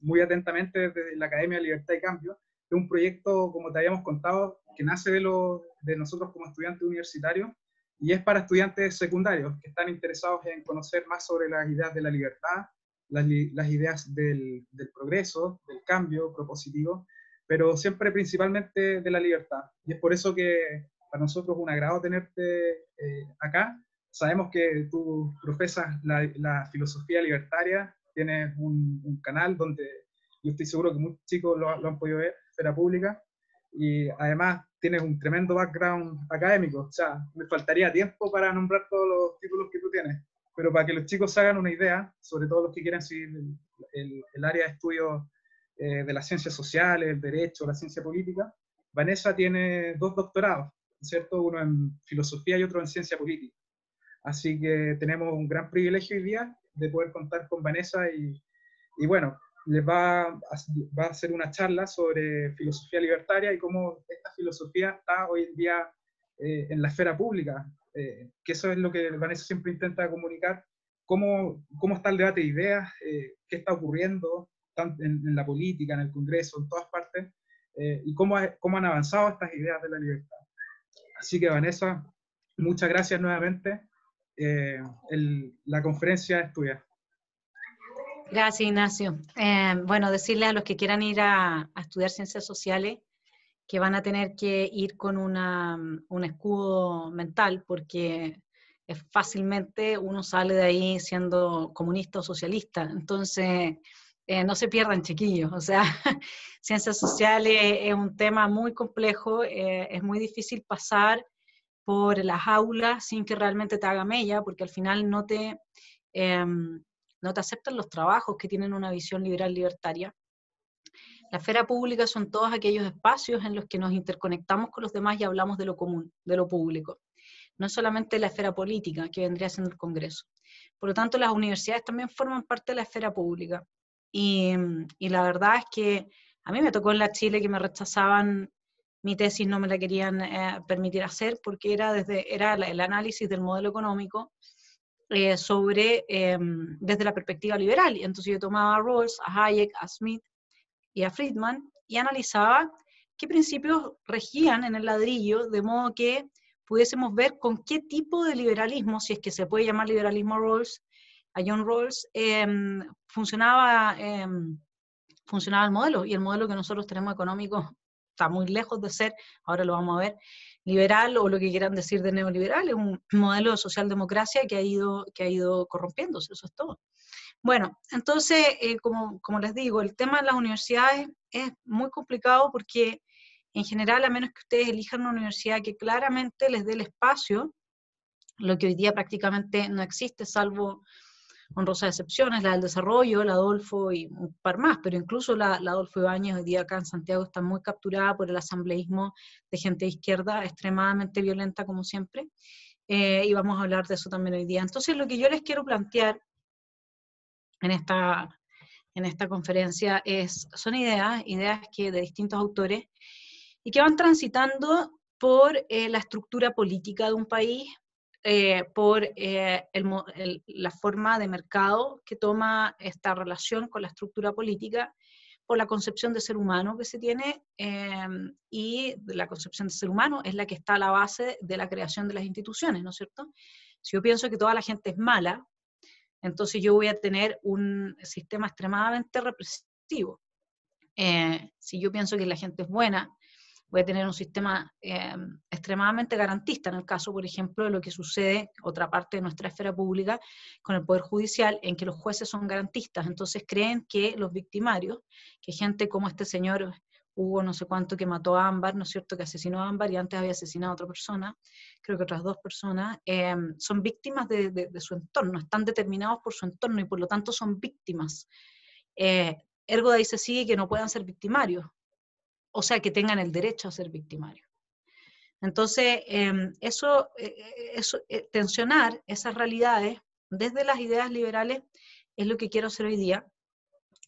muy atentamente desde la Academia Libertad y Cambio. Es un proyecto, como te habíamos contado, que nace de nosotros como estudiantes universitarios y es para estudiantes secundarios que están interesados en conocer más sobre las ideas de la libertad, las ideas del progreso, del cambio propositivo, pero siempre principalmente de la libertad. Y es por eso que para nosotros es un agrado tenerte acá. Sabemos que tú profesas la filosofía libertaria, tienes un canal donde yo estoy seguro que muchos chicos lo han podido ver, Esfera Pública, y además tienes un tremendo background académico. O sea, me faltaría tiempo para nombrar todos los títulos que tú tienes, pero para que los chicos se hagan una idea, sobre todo los que quieran seguir el área de estudio de las ciencias sociales, el derecho, la ciencia política, Vanessa tiene 2 doctorados, ¿cierto? Uno en filosofía y otro en ciencia política. Así que tenemos un gran privilegio hoy día de poder contar con Vanessa y bueno, les va a hacer una charla sobre filosofía libertaria y cómo esta filosofía está hoy en día en la esfera pública, que eso es lo que Vanessa siempre intenta comunicar, cómo está el debate de ideas, qué está ocurriendo en la política, en el Congreso, en todas partes, y cómo han avanzado estas ideas de la libertad. Así que Vanessa, muchas gracias nuevamente. La conferencia es tuya. Gracias, Ignacio. Bueno, decirle a los que quieran ir a estudiar ciencias sociales que van a tener que ir con un escudo mental, porque fácilmente uno sale de ahí siendo comunista o socialista. Entonces, no se pierdan, chiquillos. O sea, ciencias sociales es un tema muy complejo, es muy difícil pasar por las aulas sin que realmente te haga mella, porque al final no te aceptan los trabajos que tienen una visión liberal libertaria. La esfera pública son todos aquellos espacios en los que nos interconectamos con los demás y hablamos de lo común, de lo público. No es solamente la esfera política, que vendría siendo el Congreso. Por lo tanto, las universidades también forman parte de la esfera pública. Y la verdad es que a mí me tocó en la Chile que me rechazaban mi tesis, no me la querían permitir hacer porque era el análisis del modelo económico desde la perspectiva liberal. Y entonces yo tomaba a Rawls, a Hayek, a Smith y a Friedman y analizaba qué principios regían en el ladrillo, de modo que pudiésemos ver con qué tipo de liberalismo, si es que se puede llamar liberalismo a John Rawls, funcionaba el modelo, y el modelo que nosotros tenemos económico está muy lejos de ser, ahora lo vamos a ver, liberal o lo que quieran decir de neoliberal, es un modelo de socialdemocracia que ha ido corrompiéndose, eso es todo. Bueno, entonces, como les digo, el tema de las universidades es muy complicado porque en general, a menos que ustedes elijan una universidad que claramente les dé el espacio, lo que hoy día prácticamente no existe, salvo honrosas excepciones, la del desarrollo, la Adolfo y un par más, pero incluso la Adolfo Ibáñez hoy día acá en Santiago está muy capturada por el asambleísmo de gente de izquierda, extremadamente violenta como siempre, y vamos a hablar de eso también hoy día. Entonces, lo que yo les quiero plantear en esta conferencia son ideas que de distintos autores y que van transitando por la estructura política de un país, por la forma de mercado que toma esta relación con la estructura política, por la concepción de ser humano que se tiene, y la concepción de ser humano es la que está a la base de la creación de las instituciones, ¿no es cierto? Si yo pienso que toda la gente es mala, entonces yo voy a tener un sistema extremadamente represivo. Si yo pienso que la gente es buena, voy a tener un sistema extremadamente garantista, en el caso, por ejemplo, de lo que sucede, otra parte de nuestra esfera pública, con el Poder Judicial, en que los jueces son garantistas, entonces creen que los victimarios, que gente como este señor Hugo no sé cuánto que mató a Ámbar, ¿no es cierto?, que asesinó a Ámbar y antes había asesinado a otra persona, creo que otras 2 personas, son víctimas de su entorno, están determinados por su entorno y por lo tanto son víctimas. Ergo de ahí se sigue que no puedan ser victimarios, o sea, que tengan el derecho a ser victimarios. Entonces, tensionar esas realidades desde las ideas liberales es lo que quiero hacer hoy día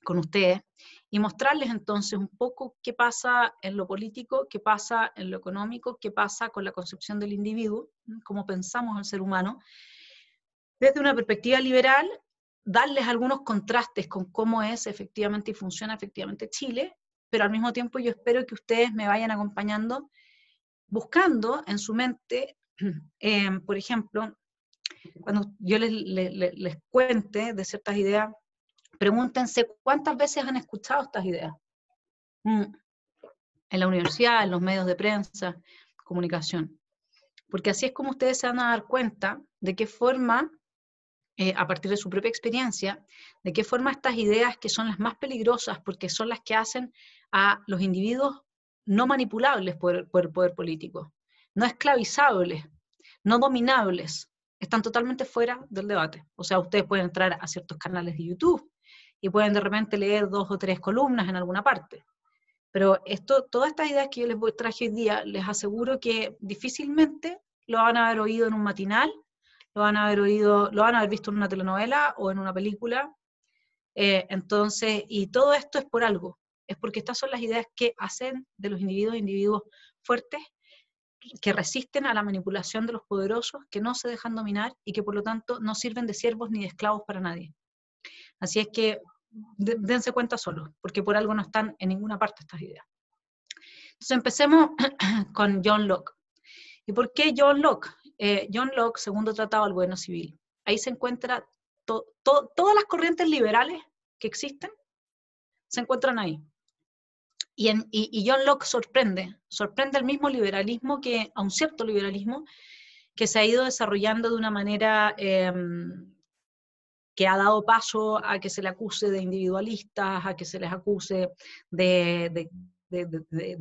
con ustedes y mostrarles entonces un poco qué pasa en lo político, qué pasa en lo económico, qué pasa con la concepción del individuo, cómo pensamos al ser humano, desde una perspectiva liberal darles algunos contrastes con cómo es efectivamente y funciona efectivamente Chile, pero al mismo tiempo yo espero que ustedes me vayan acompañando buscando en su mente, por ejemplo, cuando yo les cuente de ciertas ideas, pregúntense cuántas veces han escuchado estas ideas. En la universidad, en los medios de prensa, comunicación. Porque así es como ustedes se van a dar cuenta de qué forma, a partir de su propia experiencia, de qué forma estas ideas que son las más peligrosas, porque son las que hacen a los individuos no manipulables por el poder político, no esclavizables, no dominables, están totalmente fuera del debate. O sea, ustedes pueden entrar a ciertos canales de YouTube y pueden de repente leer 2 o 3 columnas en alguna parte. Pero todas estas ideas que yo les traje hoy día, les aseguro que difícilmente lo van a haber oído en un matinal, lo van a haber visto en una telenovela o en una película. Entonces, y todo esto es por algo, es porque estas son las ideas que hacen de los individuos fuertes, que resisten a la manipulación de los poderosos, que no se dejan dominar y que por lo tanto no sirven de siervos ni de esclavos para nadie. Así es que dense cuenta solos, porque por algo no están en ninguna parte estas ideas. Entonces empecemos con John Locke. ¿Y por qué John Locke? John Locke, segundo tratado del gobierno civil. Ahí se encuentra todas las corrientes liberales que existen, se encuentran ahí. Y John Locke sorprende el mismo liberalismo, a un cierto liberalismo, que se ha ido desarrollando de una manera que ha dado paso a que se le acuse de individualistas, a que se les acuse de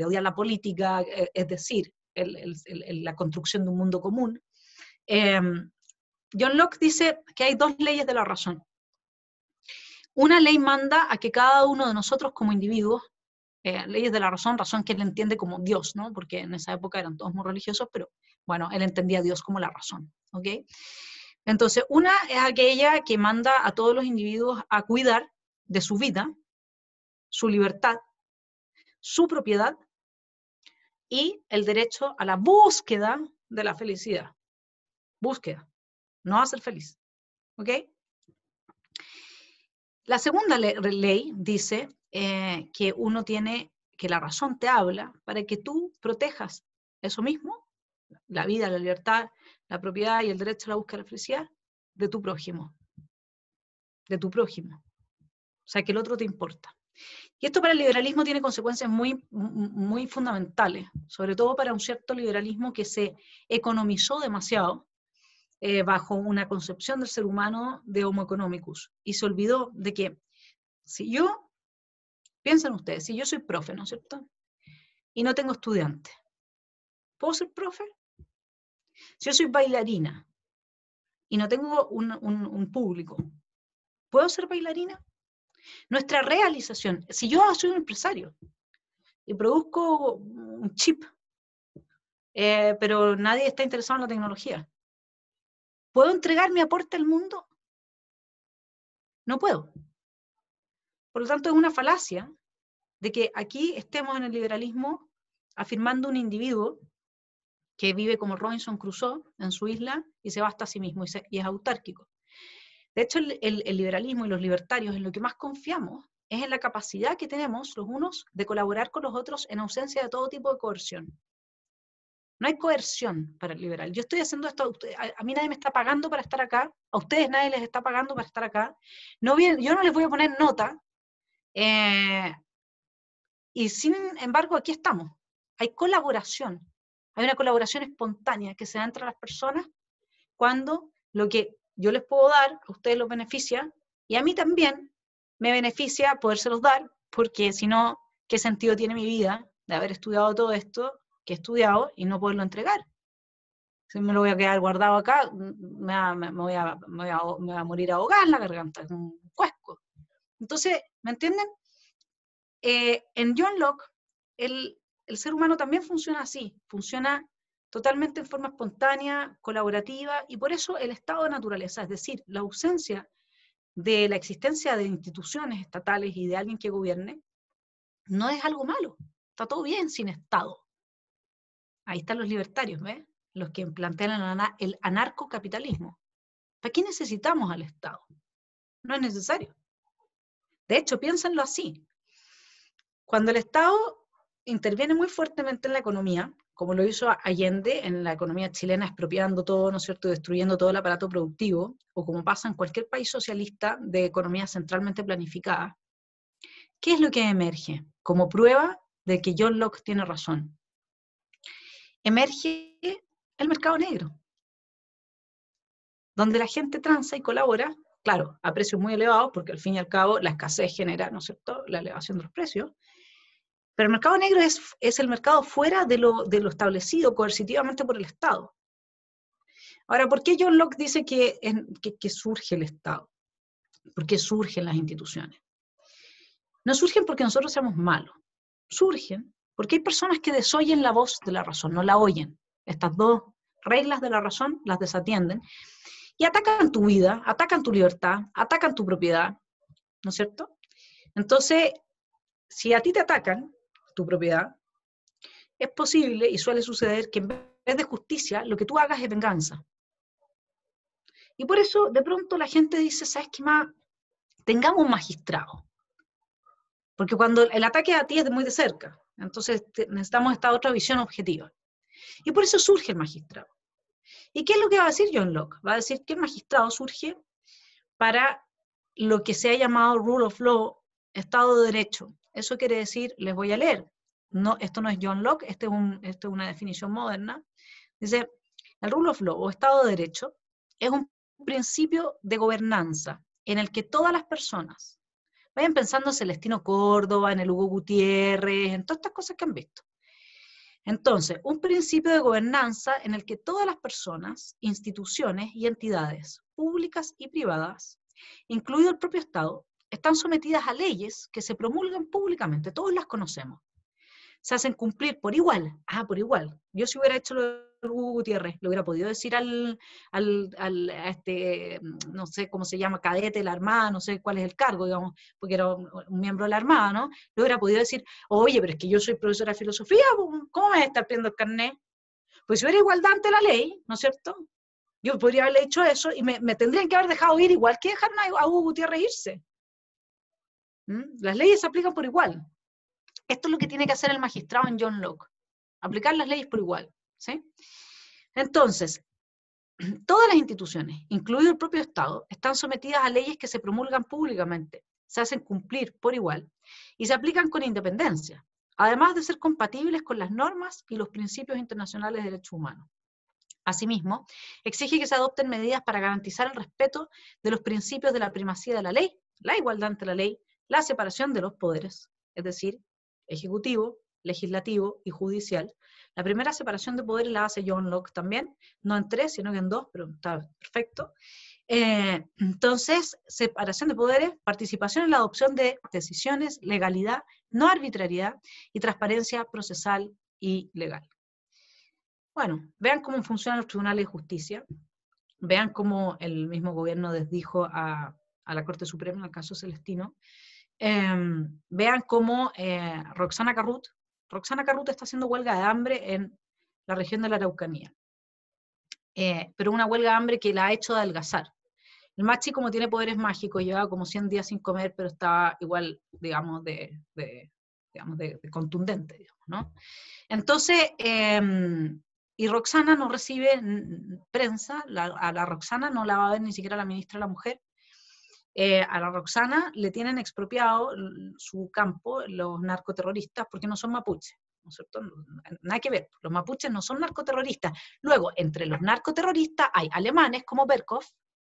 odiar la política, es decir, la construcción de un mundo común. John Locke dice que hay 2 leyes de la razón. Una ley manda a que cada uno de nosotros como individuos, leyes de la razón que él entiende como Dios, ¿no? Porque en esa época eran todos muy religiosos, pero bueno, él entendía a Dios como la razón, ¿ok? Entonces, una es aquella que manda a todos los individuos a cuidar de su vida, su libertad, su propiedad y el derecho a la búsqueda de la felicidad. Búsqueda, no a ser feliz, ¿ok? La segunda ley dice que la razón te habla para que tú protejas eso mismo, la vida, la libertad, la propiedad y el derecho a la búsqueda de la felicidad de tu prójimo. De tu prójimo. O sea, que el otro te importa. Y esto para el liberalismo tiene consecuencias muy, muy fundamentales, sobre todo para un cierto liberalismo que se economizó demasiado bajo una concepción del ser humano de homo economicus, y se olvidó de que piensen ustedes, si yo soy profe, ¿no es cierto? Y no tengo estudiantes, ¿puedo ser profe? Si yo soy bailarina y no tengo un público, ¿puedo ser bailarina? Nuestra realización, si yo soy un empresario y produzco un chip, pero nadie está interesado en la tecnología, ¿puedo entregar mi aporte al mundo? No puedo. Por lo tanto, es una falacia de que aquí estemos en el liberalismo afirmando un individuo que vive como Robinson Crusoe en su isla y se basta a sí mismo y es autárquico. De hecho, el liberalismo y los libertarios en lo que más confiamos es en la capacidad que tenemos los unos de colaborar con los otros en ausencia de todo tipo de coerción. No hay coerción para el liberal. Yo estoy haciendo esto, a mí nadie me está pagando para estar acá, a ustedes nadie les está pagando para estar acá. Yo no les voy a poner nota, y sin embargo aquí estamos. Hay colaboración, hay una colaboración espontánea que se da entre las personas cuando lo que yo les puedo dar, a ustedes los beneficia, y a mí también me beneficia podérselos dar, porque si no, ¿qué sentido tiene mi vida de haber estudiado todo esto que he estudiado y no poderlo entregar? Si me lo voy a quedar guardado acá, me voy a morir ahogada en la garganta, un cuesco. Entonces, ¿me entienden? En John Locke, el ser humano también funciona así, funciona totalmente en forma espontánea, colaborativa, y por eso el estado de naturaleza, es decir, la ausencia de la existencia de instituciones estatales y de alguien que gobierne, no es algo malo, está todo bien sin Estado. Ahí están los libertarios, ¿ves? Los que plantean el anarcocapitalismo. ¿Para qué necesitamos al Estado? No es necesario. De hecho, piénsenlo así. Cuando el Estado interviene muy fuertemente en la economía, como lo hizo Allende en la economía chilena, expropiando todo, ¿no es cierto?, destruyendo todo el aparato productivo, o como pasa en cualquier país socialista de economía centralmente planificada, ¿qué es lo que emerge como prueba de que John Locke tiene razón? Emerge el mercado negro, donde la gente transa y colabora, claro, a precios muy elevados, porque al fin y al cabo la escasez genera, ¿no es cierto?, la elevación de los precios. Pero el mercado negro es el mercado fuera de lo establecido coercitivamente por el Estado. Ahora, ¿por qué John Locke dice que surge el Estado? ¿Por qué surgen las instituciones? No surgen porque nosotros seamos malos. Surgen porque hay personas que desoyen la voz de la razón, no la oyen. Estas dos reglas de la razón las desatienden y atacan tu vida, atacan tu libertad, atacan tu propiedad, ¿no es cierto? Entonces, si a ti te atacan tu propiedad, es posible y suele suceder que en vez de justicia, lo que tú hagas es venganza. Y por eso, de pronto, la gente dice, ¿sabes qué más? Tengamos un magistrado. Porque cuando el ataque a ti es de muy de cerca, entonces necesitamos esta otra visión objetiva. Y por eso surge el magistrado. ¿Y qué es lo que va a decir John Locke? Va a decir que el magistrado surge para lo que se ha llamado rule of law, Estado de Derecho. Eso quiere decir, les voy a leer, no, esto no es John Locke, esto es una definición moderna. Dice, el rule of law o Estado de Derecho es un principio de gobernanza en el que todas las personas, vayan pensando en Celestino Córdoba, en el Hugo Gutiérrez, en todas estas cosas que han visto. Entonces, un principio de gobernanza en el que todas las personas, instituciones y entidades públicas y privadas, incluido el propio Estado, están sometidas a leyes que se promulgan públicamente, todos las conocemos. Se hacen cumplir por igual. Por igual. Yo si hubiera hecho lo de Hugo Gutiérrez, le hubiera podido decir a este, no sé cómo se llama, cadete de la Armada, no sé cuál es el cargo, digamos, porque era un miembro de la Armada, ¿no? Le hubiera podido decir, oye, pero es que yo soy profesora de filosofía, ¿cómo me voy a estar pidiendo el carnet? Pues si hubiera igualdad ante la ley, ¿no es cierto? Yo podría haberle hecho eso y me tendrían que haber dejado ir igual que dejaron a Hugo Gutiérrez irse. Las leyes se aplican por igual. Esto es lo que tiene que hacer el magistrado en John Locke, aplicar las leyes por igual, ¿sí? Entonces, todas las instituciones, incluido el propio Estado, están sometidas a leyes que se promulgan públicamente, se hacen cumplir por igual y se aplican con independencia, además de ser compatibles con las normas y los principios internacionales de derechos humanos. Asimismo, exige que se adopten medidas para garantizar el respeto de los principios de la primacía de la ley, la igualdad ante la ley, la separación de los poderes, es decir, ejecutivo, legislativo y judicial. La primera separación de poderes la hace John Locke también, no en 3, sino que en 2, pero está perfecto. Entonces, separación de poderes, participación en la adopción de decisiones, legalidad, no arbitrariedad y transparencia procesal y legal. Bueno, vean cómo funcionan los tribunales de justicia, vean cómo el mismo gobierno desdijo a la Corte Suprema en el caso Celestino. Vean cómo Roxana Carrut está haciendo huelga de hambre en la región de la Araucanía, pero una huelga de hambre que la ha hecho adelgazar. El Machi, como tiene poderes mágicos, llevaba como 100 días sin comer, pero estaba igual, digamos, de contundente, digamos, ¿no? Entonces, y Roxana no recibe prensa, a la Roxana no la va a ver ni siquiera la ministra de la Mujer. A la Roxana le tienen expropiado su campo los narcoterroristas porque no son mapuches, ¿no es cierto? Nada que ver, los mapuches no son narcoterroristas. Luego, entre los narcoterroristas hay alemanes como Berkhoff,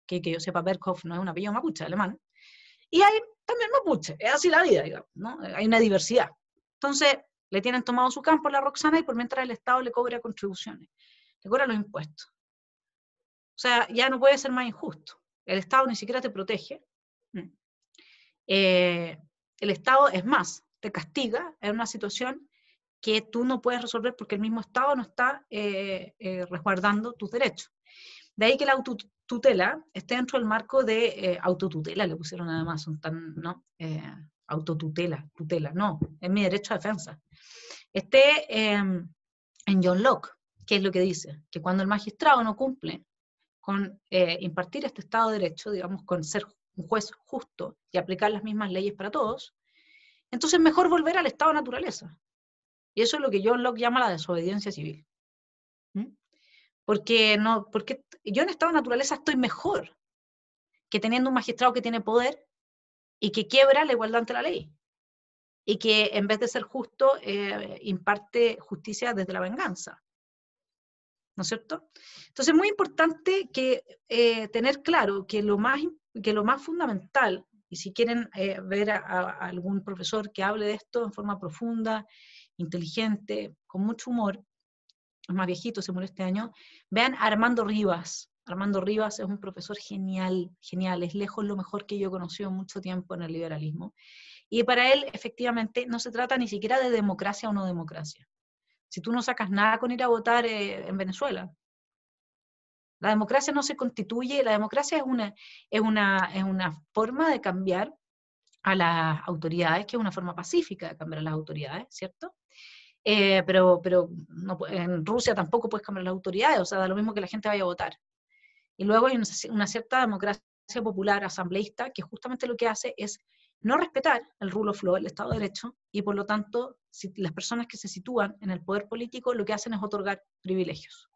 que yo sepa, Berkhoff no es un apellido mapuche, alemán, y hay también mapuches, es así la vida, digamos, ¿no? Hay una diversidad. Entonces, le tienen tomado su campo a la Roxana y por mientras el Estado le cobra contribuciones, le cobra los impuestos. O sea, ya no puede ser más injusto. El Estado ni siquiera te protege. El Estado, es más, te castiga en una situación que tú no puedes resolver porque el mismo Estado no está resguardando tus derechos. De ahí que la autotutela esté dentro del marco de autotutela, le pusieron además, son tan, ¿no? Autotutela, tutela, no, es mi derecho a defensa. En John Locke, ¿qué es lo que dice? Que cuando el magistrado no cumple con impartir este Estado de Derecho, digamos, con ser un juez justo y aplicar las mismas leyes para todos, entonces mejor volver al estado de naturaleza. Y eso es lo que John Locke llama la desobediencia civil. Porque yo en estado de naturaleza estoy mejor que teniendo un magistrado que tiene poder y que quiebra la igualdad ante la ley. Y que en vez de ser justo, imparte justicia desde la venganza. ¿No es cierto? Entonces es muy importante que, tener claro que lo más fundamental, y si quieren ver a algún profesor que hable de esto en forma profunda, inteligente, con mucho humor, es más viejito, se murió este año, vean a Armando Rivas. Armando Rivas es un profesor genial, genial, es lejos lo mejor que yo he conocido mucho tiempo en el liberalismo. Y para él, efectivamente, no se trata ni siquiera de democracia o no democracia. Si tú no sacas nada con ir a votar en Venezuela, la democracia no se constituye, la democracia es una forma de cambiar a las autoridades, que es una forma pacífica de cambiar a las autoridades, ¿cierto? Pero no, en Rusia tampoco puedes cambiar las autoridades, o sea, da lo mismo que la gente vaya a votar. Y luego hay una cierta democracia popular asambleísta que justamente lo que hace es no respetar el rule of law, el Estado de Derecho, y por lo tanto, si las personas que se sitúan en el poder político lo que hacen es otorgar privilegios.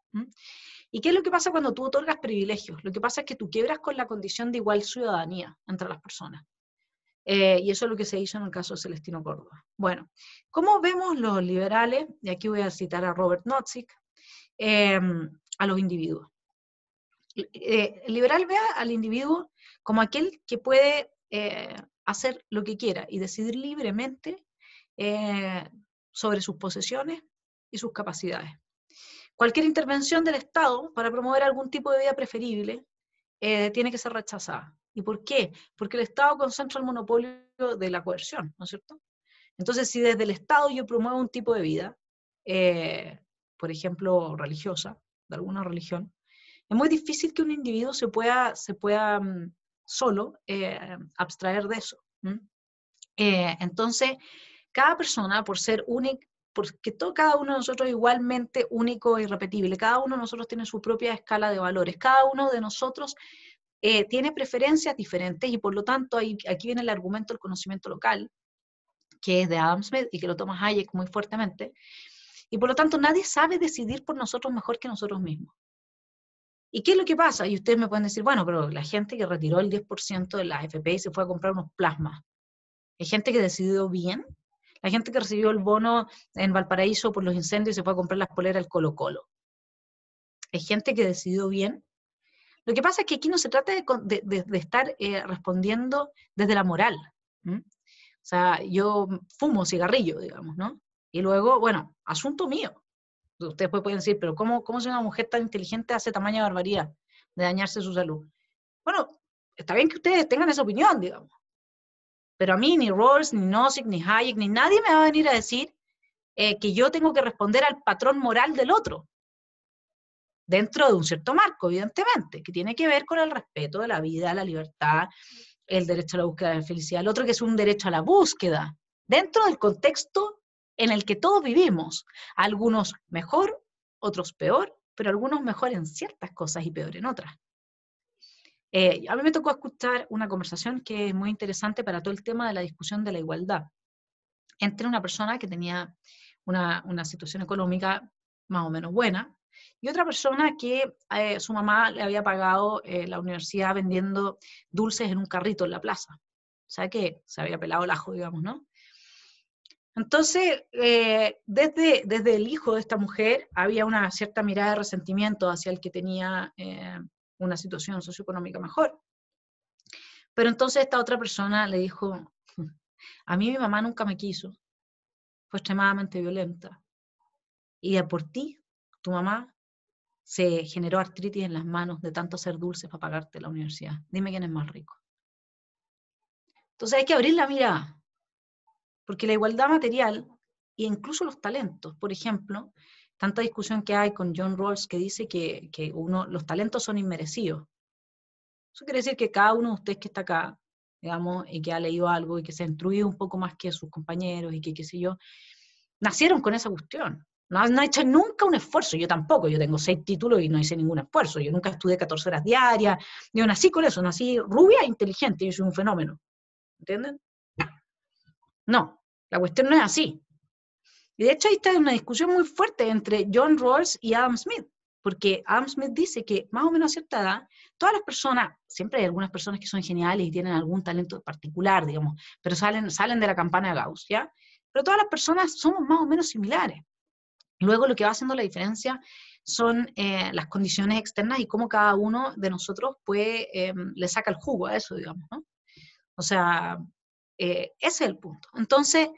¿Y qué es lo que pasa cuando tú otorgas privilegios? Lo que pasa es que tú quiebras con la condición de igual ciudadanía entre las personas. Y eso es lo que se hizo en el caso de Celestino Córdoba. Bueno, ¿cómo vemos los liberales? Y aquí voy a citar a Robert Nozick, a los individuos. El liberal ve al individuo como aquel que puede hacer lo que quiera y decidir libremente sobre sus posesiones y sus capacidades. Cualquier intervención del Estado para promover algún tipo de vida preferible tiene que ser rechazada. ¿Y por qué? Porque el Estado concentra el monopolio de la coerción, ¿no es cierto? Entonces, si desde el Estado yo promuevo un tipo de vida, por ejemplo, religiosa, de alguna religión, es muy difícil que un individuo se pueda solo abstraer de eso. Entonces, cada persona, por ser única, porque cada uno de nosotros es igualmente único e irrepetible, cada uno de nosotros tiene su propia escala de valores, cada uno de nosotros tiene preferencias diferentes y por lo tanto aquí viene el argumento del conocimiento local, que es de Adam Smith y que lo toma Hayek muy fuertemente, y por lo tanto nadie sabe decidir por nosotros mejor que nosotros mismos. ¿Y qué es lo que pasa? Y ustedes me pueden decir, bueno, pero la gente que retiró el 10% de la AFP y se fue a comprar unos plasmas, ¿hay gente que decidió bien? La gente que recibió el bono en Valparaíso por los incendios y se fue a comprar las poleras del Colo-Colo, ¿hay gente que decidió bien? Lo que pasa es que aquí no se trata de estar respondiendo desde la moral. O sea, yo fumo cigarrillo, digamos, ¿no? Y luego, bueno, asunto mío. Ustedes pueden decir, pero ¿cómo si una mujer tan inteligente hace tamaña barbaridad de dañarse su salud? Bueno, está bien que ustedes tengan esa opinión, digamos. Pero a mí ni Rawls, ni Nozick, ni Hayek, ni nadie me va a venir a decir que yo tengo que responder al patrón moral del otro. Dentro de un cierto marco, evidentemente, que tiene que ver con el respeto de la vida, la libertad, el derecho a la búsqueda de la felicidad, el otro que es un derecho a la búsqueda, dentro del contexto en el que todos vivimos, algunos mejor, otros peor, pero algunos mejor en ciertas cosas y peor en otras. A mí me tocó escuchar una conversación que es muy interesante para todo el tema de la discusión de la igualdad, entre una persona que tenía una situación económica más o menos buena, y otra persona que su mamá le había pagado la universidad vendiendo dulces en un carrito en la plaza. O sea que se había pelado el ajo, digamos, ¿no? Entonces, desde el hijo de esta mujer había una cierta mirada de resentimiento hacia el que tenía una situación socioeconómica mejor. Pero entonces esta otra persona le dijo, a mí mi mamá nunca me quiso, fue extremadamente violenta, y por ti, tu mamá, se generó artritis en las manos de tanto hacer dulces para pagarte la universidad. Dime quién es más rico. Entonces hay que abrir la mirada, porque la igualdad material, e incluso los talentos, por ejemplo, tanta discusión que hay con John Rawls que dice que los talentos son inmerecidos. Eso quiere decir que cada uno de ustedes que está acá, digamos, y que ha leído algo y que se ha instruido un poco más que sus compañeros y que qué sé yo, nacieron con esa cuestión. No he hecho nunca un esfuerzo, yo tampoco, yo tengo 6 títulos y no hice ningún esfuerzo, yo nunca estudié 14 horas diarias, yo nací con eso, nací rubia e inteligente, yo soy un fenómeno, ¿entienden? No, la cuestión no es así. Y de hecho ahí está una discusión muy fuerte entre John Rawls y Adam Smith, porque Adam Smith dice que más o menos a cierta edad, todas las personas, siempre hay algunas personas que son geniales y tienen algún talento particular, digamos, pero salen de la campana de Gauss, ¿ya? Pero todas las personas somos más o menos similares. Luego lo que va haciendo la diferencia son las condiciones externas y cómo cada uno de nosotros le saca el jugo a eso, digamos, ¿no? O sea, ese es el punto. Entonces,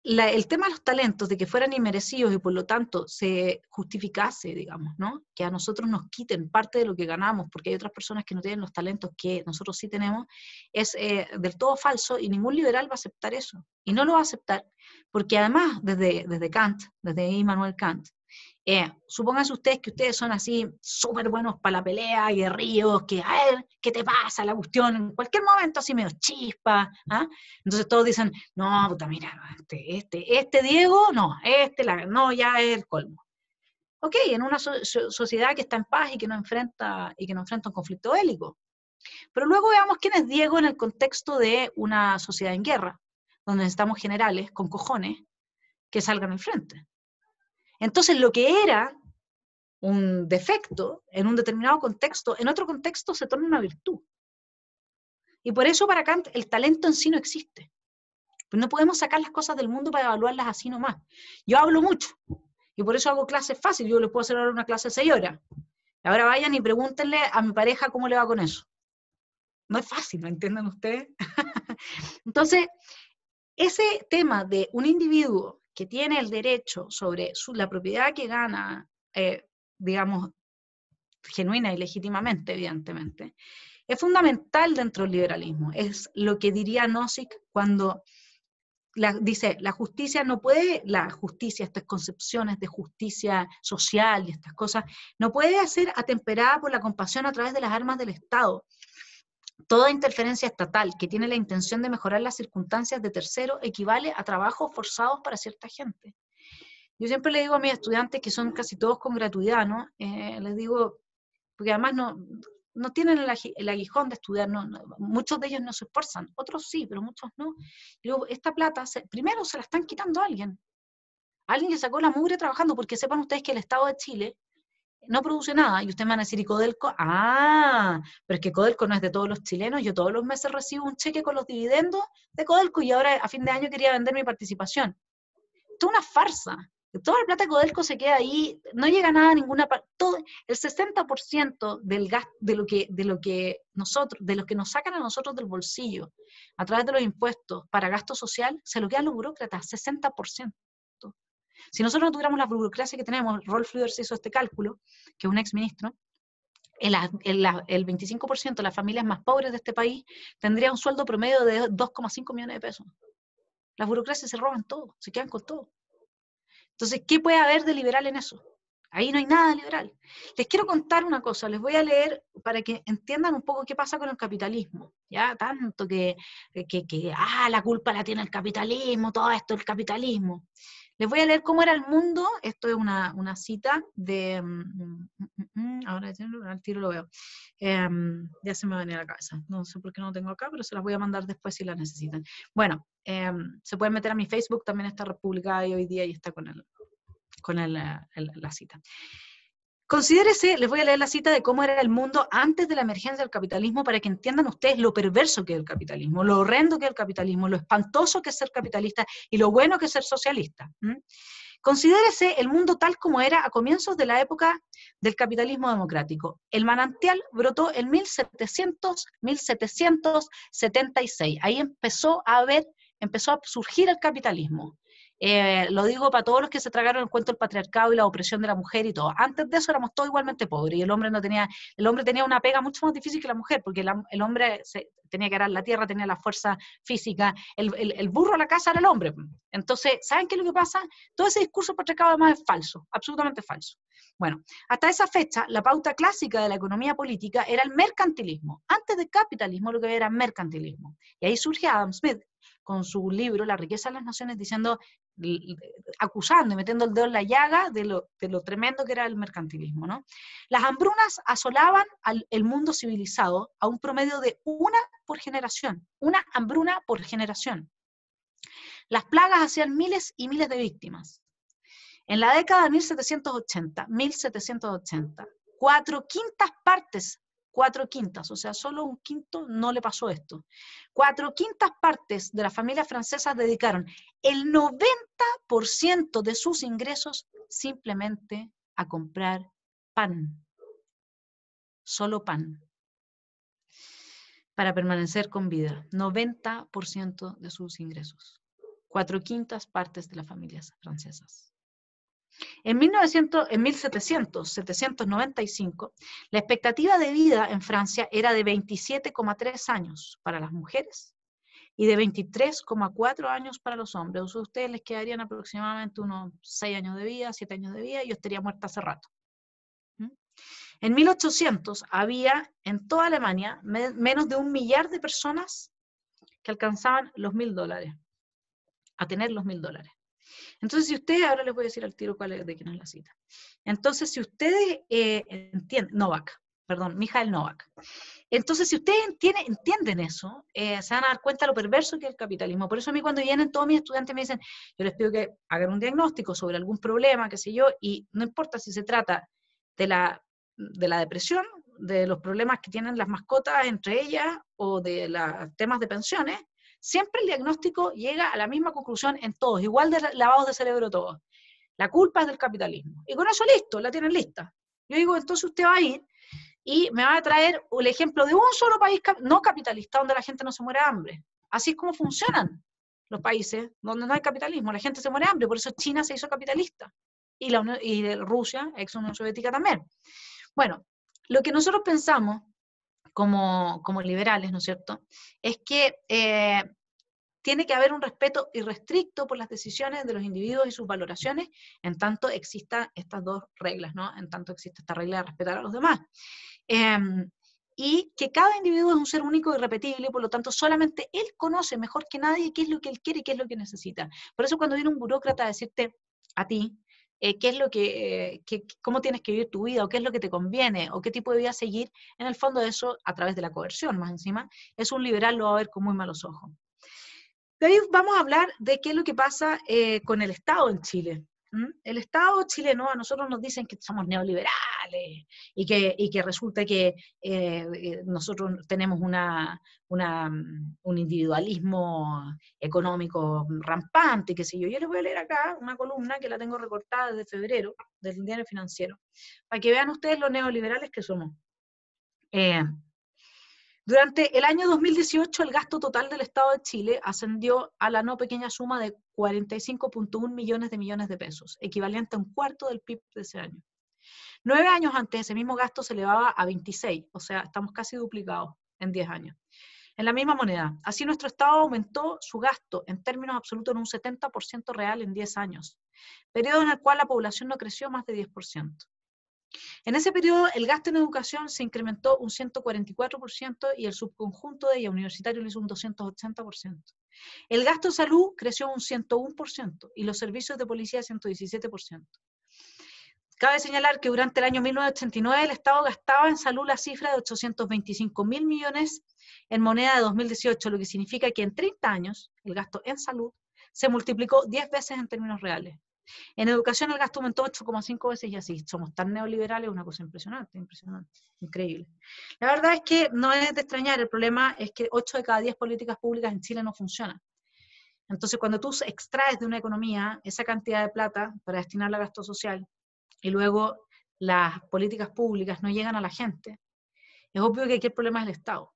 el tema de los talentos, de que fueran inmerecidos y por lo tanto se justificase, digamos, ¿no? Que a nosotros nos quiten parte de lo que ganamos, porque hay otras personas que no tienen los talentos que nosotros sí tenemos, es del todo falso y ningún liberal va a aceptar eso. Y no lo va a aceptar, porque además, desde Kant, desde Immanuel Kant, supónganse ustedes que ustedes son así súper buenos para la pelea, guerrillos, que a ver, ¿qué te pasa? La cuestión, en cualquier momento así medio chispa, ¿ah? Entonces todos dicen, no, puta, mira, este Diego, no, no, ya es el colmo. Ok, en una sociedad que está en paz y que no enfrenta un conflicto bélico. Pero luego veamos quién es Diego en el contexto de una sociedad en guerra, donde necesitamos generales con cojones que salgan al frente. Entonces lo que era un defecto en un determinado contexto, en otro contexto se torna una virtud. Y por eso para Kant el talento en sí no existe. Pues no podemos sacar las cosas del mundo para evaluarlas así nomás. Yo hablo mucho, y por eso hago clases fáciles, yo les puedo hacer ahora una clase de 6 horas. Ahora vayan y pregúntenle a mi pareja cómo le va con eso. No es fácil, ¿me entienden ustedes? Entonces, ese tema de un individuo que tiene el derecho sobre la propiedad que gana, digamos, genuina y legítimamente, evidentemente, es fundamental dentro del liberalismo. Es lo que diría Nozick cuando dice, la justicia no puede, estas concepciones de justicia social y estas cosas, no puede ser atemperada por la compasión a través de las armas del Estado. Toda interferencia estatal que tiene la intención de mejorar las circunstancias de tercero equivale a trabajos forzados para cierta gente. Yo siempre le digo a mis estudiantes, que son casi todos con gratuidad, ¿no? Les digo, porque además no tienen el aguijón de estudiar, muchos de ellos no se esfuerzan, otros sí, pero muchos no. Y luego, esta plata, primero se la están quitando a alguien que sacó la mugre trabajando, porque sepan ustedes que el Estado de Chile no produce nada, y ustedes me van a decir, ¿y Codelco? Pero es que Codelco no es de todos los chilenos, yo todos los meses recibo un cheque con los dividendos de Codelco, y ahora a fin de año quería vender mi participación. Esto es una farsa. Toda la plata de Codelco se queda ahí, no llega nada a ninguna parte. El 60% del gasto, de lo que nos sacan a nosotros del bolsillo a través de los impuestos para gasto social, se lo quedan los burócratas, 60%. Si nosotros no tuviéramos la burocracia que tenemos, Rolf Luders hizo este cálculo, que es un exministro, el 25% de las familias más pobres de este país tendría un sueldo promedio de 2,5 millones de pesos. Las burocracias se roban todo, se quedan con todo. Entonces, ¿qué puede haber de liberal en eso? Ahí no hay nada de liberal. Les quiero contar una cosa, les voy a leer para que entiendan un poco qué pasa con el capitalismo. Ya tanto que la culpa la tiene el capitalismo, todo esto el capitalismo. Les voy a leer cómo era el mundo. Esto es una cita de... ahora al tiro lo veo. Ya se me va a venir a la cabeza. No sé por qué no lo tengo acá, pero se las voy a mandar después si la necesitan. Bueno, se pueden meter a mi Facebook, también está republicada hoy día y está con la cita. Considérese, les voy a leer la cita de cómo era el mundo antes de la emergencia del capitalismo para que entiendan ustedes lo perverso que es el capitalismo, lo horrendo que es el capitalismo, lo espantoso que es ser capitalista y lo bueno que es ser socialista. Considérese el mundo tal como era a comienzos de la época del capitalismo democrático. El manantial brotó en 1776. Ahí empezó a surgir el capitalismo. Lo digo para todos los que se tragaron el cuento del patriarcado y la opresión de la mujer y todo. Antes de eso éramos todos igualmente pobres y el hombre tenía una pega mucho más difícil que la mujer, porque el hombre tenía que arar la tierra, tenía la fuerza física, el burro a la casa era el hombre. Entonces, ¿saben qué es lo que pasa? Todo ese discurso patriarcado además es falso, absolutamente falso. Bueno, hasta esa fecha, la pauta clásica de la economía política era el mercantilismo. Antes del capitalismo lo que había era mercantilismo. Y ahí surge Adam Smith, con su libro La riqueza de las naciones, diciendo, acusando y metiendo el dedo en la llaga de lo tremendo que era el mercantilismo, ¿no? Las hambrunas asolaban el mundo civilizado a un promedio de una por generación, una hambruna por generación. Las plagas hacían miles y miles de víctimas. En la década de 1780, 4/5 partes, o sea, solo un quinto no le pasó esto. 4/5 partes de las familias francesas dedicaron el 90% de sus ingresos simplemente a comprar pan. Solo pan. Para permanecer con vida. 90% de sus ingresos. 4/5 partes de las familias francesas. En 1795, la expectativa de vida en Francia era de 27,3 años para las mujeres y de 23,4 años para los hombres. O sea, a ustedes les quedarían aproximadamente unos 6 años de vida, 7 años de vida, y yo estaría muerta hace rato. En 1800 había en toda Alemania menos de 1 millar de personas que alcanzaban los $1.000, a tener los $1.000. Entonces, si ustedes, ahora les voy a decir al tiro de quién es la cita. Entonces, si ustedes Mijael Novak. Entonces, si ustedes entienden eso, se van a dar cuenta de lo perverso que es el capitalismo. Por eso a mí cuando vienen todos mis estudiantes me dicen, yo les pido que hagan un diagnóstico sobre algún problema, qué sé yo, y no importa si se trata de la depresión, de los problemas que tienen las mascotas entre ellas, o de los temas de pensiones, siempre el diagnóstico llega a la misma conclusión en todos, igual de lavados de cerebro todos. La culpa es del capitalismo. Y con eso listo, la tienen lista. Yo digo, entonces usted va a ir y me va a traer el ejemplo de un solo país no capitalista donde la gente no se muere de hambre. Así es como funcionan los países donde no hay capitalismo. La gente se muere de hambre, por eso China se hizo capitalista. Y Rusia, ex Unión Soviética también. Bueno, lo que nosotros pensamos como liberales, ¿no es cierto?, es que tiene que haber un respeto irrestricto por las decisiones de los individuos y sus valoraciones, en tanto existan estas dos reglas, ¿no? En tanto existe esta regla de respetar a los demás. Y que cada individuo es un ser único y irrepetible, y por lo tanto solamente él conoce mejor que nadie qué es lo que él quiere y qué es lo que necesita. Por eso cuando viene un burócrata a decirte a ti, qué es lo cómo tienes que vivir tu vida, o qué es lo que te conviene, o qué tipo de vida seguir, en el fondo eso, a través de la coerción más encima, es un liberal, lo va a ver con muy malos ojos. De ahí vamos a hablar de qué es lo que pasa con el Estado en Chile. El Estado chileno, a nosotros nos dicen que somos neoliberales y que resulta que nosotros tenemos un individualismo económico rampante, qué sé yo. Yo les voy a leer acá una columna que la tengo recortada desde febrero, del Diario Financiero, para que vean ustedes los neoliberales que somos. Durante el año 2018, el gasto total del Estado de Chile ascendió a la no pequeña suma de 45,1 millones de pesos, equivalente a un cuarto del PIB de ese año. 9 años antes, ese mismo gasto se elevaba a 26, o sea, estamos casi duplicados en 10 años. En la misma moneda. Así nuestro Estado aumentó su gasto en términos absolutos en un 70% real en 10 años, periodo en el cual la población no creció más de 10%. En ese periodo, el gasto en educación se incrementó un 144% y el subconjunto de ella universitario lo hizo un 280%. El gasto en salud creció un 101% y los servicios de policía 117%. Cabe señalar que durante el año 1989 el Estado gastaba en salud la cifra de 825.000 millones en moneda de 2018, lo que significa que en 30 años el gasto en salud se multiplicó 10 veces en términos reales. En educación el gasto aumentó 8,5 veces y así. Somos tan neoliberales, una cosa impresionante, increíble. La verdad es que no es de extrañar, el problema es que 8 de cada 10 políticas públicas en Chile no funcionan. Entonces, cuando tú extraes de una economía esa cantidad de plata para destinarla a gasto social y luego las políticas públicas no llegan a la gente, es obvio que aquí el problema es el Estado.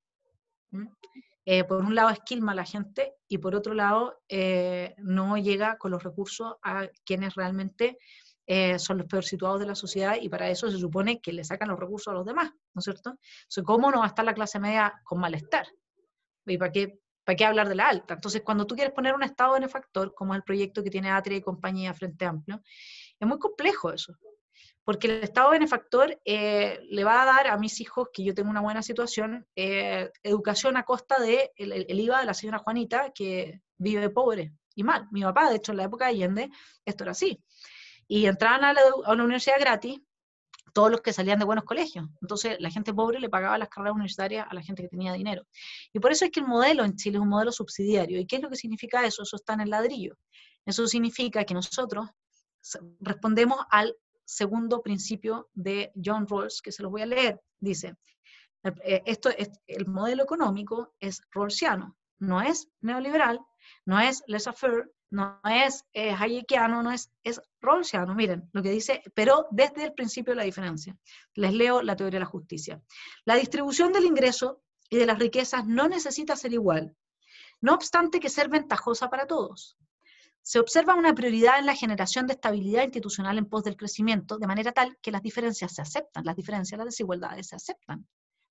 Por un lado esquilma a la gente y por otro lado no llega con los recursos a quienes realmente son los peor situados de la sociedad, y para eso se supone que le sacan los recursos a los demás, ¿no es cierto? Entonces, ¿cómo no va a estar la clase media con malestar? ¿Y para qué hablar de la alta? Entonces, cuando tú quieres poner un Estado benefactor, como es el proyecto que tiene Atria y compañía Frente Amplio, es muy complejo eso. porque el Estado benefactor le va a dar a mis hijos, que yo tengo una buena situación, educación a costa del el IVA de la señora Juanita, que vive pobre y mal. Mi papá, de hecho, en la época de Allende, esto era así. Y entraban a la universidad gratis todos los que salían de buenos colegios. Entonces, la gente pobre le pagaba las carreras universitarias a la gente que tenía dinero. Y por eso es que el modelo en Chile es un modelo subsidiario. ¿Y qué es lo que significa eso? Eso está en el ladrillo. Eso significa que nosotros respondemos al segundo principio de John Rawls, que se lo voy a leer. Dice, el modelo económico es rawlsiano, no es neoliberal, no es laissez-faire, no es hayekiano, no es rawlsiano. Miren lo que dice, pero desde el principio la diferencia. Les leo la teoría de la justicia. La distribución del ingreso y de las riquezas no necesita ser igual, no obstante que ser ventajosa para todos. Se observa una prioridad en la generación de estabilidad institucional en pos del crecimiento, de manera tal que las diferencias se aceptan, las desigualdades se aceptan,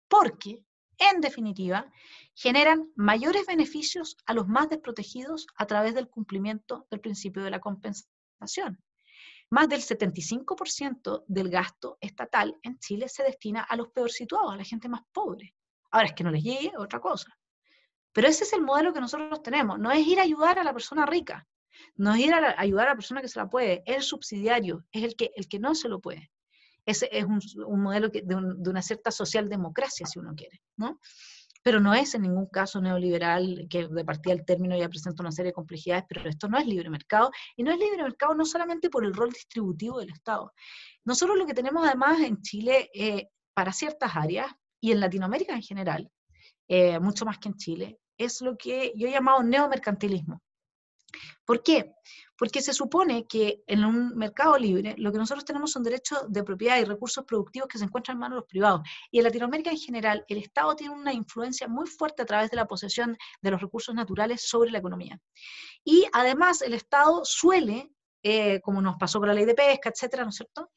porque, en definitiva, generan mayores beneficios a los más desprotegidos a través del cumplimiento del principio de la compensación. Más del 75% del gasto estatal en Chile se destina a los peor situados, a la gente más pobre. Ahora, es que no les llegue, otra cosa. Pero ese es el modelo que nosotros tenemos, no es ir a ayudar a la persona rica, no es ir a ayudar a la persona que se la puede, es el subsidiario, es el que no se lo puede. Ese es un modelo de una cierta socialdemocracia, si uno quiere, ¿no? Pero no es en ningún caso neoliberal, que de partida el término ya presenta una serie de complejidades, pero esto no es libre mercado, y no es libre mercado no solamente por el rol distributivo del Estado. Nosotros lo que tenemos además en Chile, para ciertas áreas, y en Latinoamérica en general, mucho más que en Chile, es lo que yo he llamado neomercantilismo. ¿Por qué? Porque se supone que en un mercado libre lo que nosotros tenemos son derechos de propiedad y recursos productivos que se encuentran en manos de los privados. Y en Latinoamérica en general, el Estado tiene una influencia muy fuerte a través de la posesión de los recursos naturales sobre la economía. Y además el Estado suele, como nos pasó con la ley de pesca, etcétera, ¿no es cierto?,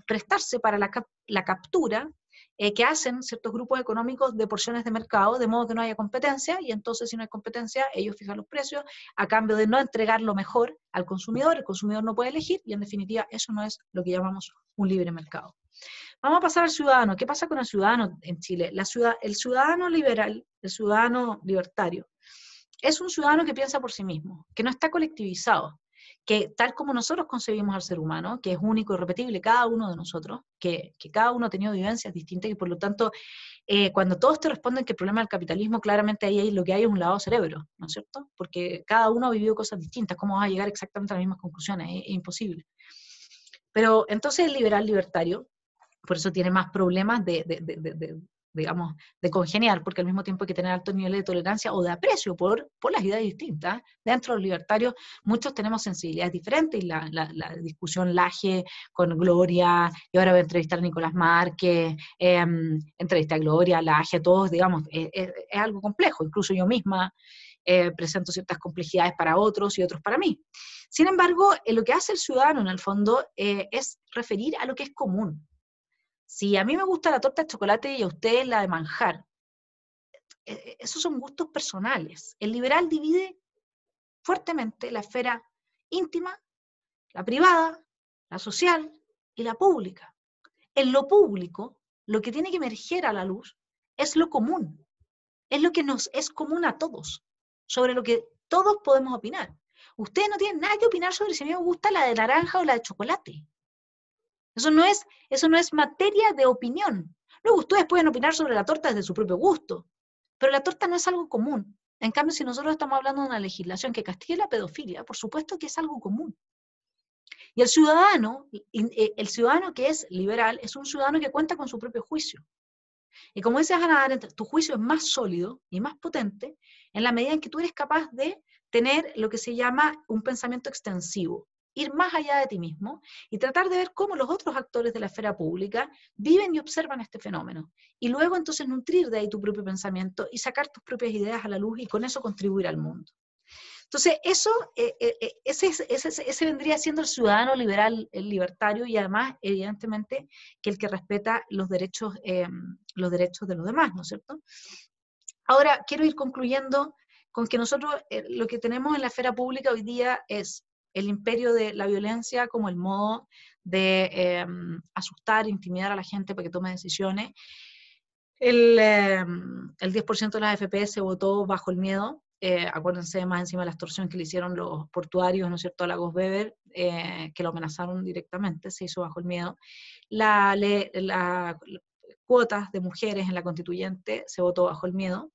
prestarse para la captura que hacen ciertos grupos económicos de porciones de mercado, de modo que no haya competencia, y entonces si no hay competencia, ellos fijan los precios a cambio de no entregar lo mejor al consumidor, el consumidor no puede elegir, y en definitiva eso no es lo que llamamos un libre mercado. Vamos a pasar al ciudadano. ¿Qué pasa con el ciudadano en Chile? El ciudadano liberal, el ciudadano libertario, es un ciudadano que piensa por sí mismo, que no está colectivizado, que tal como nosotros concebimos al ser humano, que es único y repetible cada uno de nosotros, que cada uno ha tenido vivencias distintas y por lo tanto, cuando todos te responden que el problema del capitalismo, claramente ahí lo que hay es un lavado de cerebro, ¿no es cierto? Porque cada uno ha vivido cosas distintas, ¿cómo vas a llegar exactamente a las mismas conclusiones? Es imposible. Pero entonces el liberal libertario, por eso tiene más problemas digamos, de congeniar, porque al mismo tiempo hay que tener altos niveles de tolerancia o de aprecio por las ideas distintas. Dentro de los libertarios, muchos tenemos sensibilidades diferentes, y la discusión Laje con Gloria, y ahora voy a entrevistar a Nicolás Márquez, entrevisté a Gloria, Laje, todos, digamos, es algo complejo, incluso yo misma presento ciertas complejidades para otros y otros para mí. Sin embargo, lo que hace el ciudadano en el fondo es referir a lo que es común. Si a mí me gusta la torta de chocolate y a ustedes la de manjar, esos son gustos personales. El liberal divide fuertemente la esfera íntima, la privada, la social y la pública. En lo público, lo que tiene que emerger a la luz es lo común, es lo que nos es común a todos, sobre lo que todos podemos opinar. Ustedes no tienen nada que opinar sobre si a mí me gusta la de naranja o la de chocolate. Eso no es materia de opinión. Luego ustedes pueden opinar sobre la torta desde su propio gusto, pero la torta no es algo común. En cambio, si nosotros estamos hablando de una legislación que castigue la pedofilia, por supuesto que es algo común. Y el ciudadano que es liberal es un ciudadano que cuenta con su propio juicio. Y como dice Hannah Arendt, tu juicio es más sólido y más potente en la medida en que tú eres capaz de tener lo que se llama un pensamiento extensivo, ir más allá de ti mismo y tratar de ver cómo los otros actores de la esfera pública viven y observan este fenómeno. Y luego entonces nutrir de ahí tu propio pensamiento y sacar tus propias ideas a la luz y con eso contribuir al mundo. Entonces, ese vendría siendo el ciudadano liberal, el libertario, y además, evidentemente, que el que respeta los derechos de los demás, ¿no es cierto? Ahora, quiero ir concluyendo con que nosotros lo que tenemos en la esfera pública hoy día es el imperio de la violencia como el modo de asustar, intimidar a la gente para que tome decisiones. El 10% de las AFP se votó bajo el miedo. Acuérdense más encima de la extorsión que le hicieron los portuarios, ¿no es cierto?, a Lagos Weber, que lo amenazaron directamente, se hizo bajo el miedo. Las cuotas de mujeres en la constituyente se votó bajo el miedo.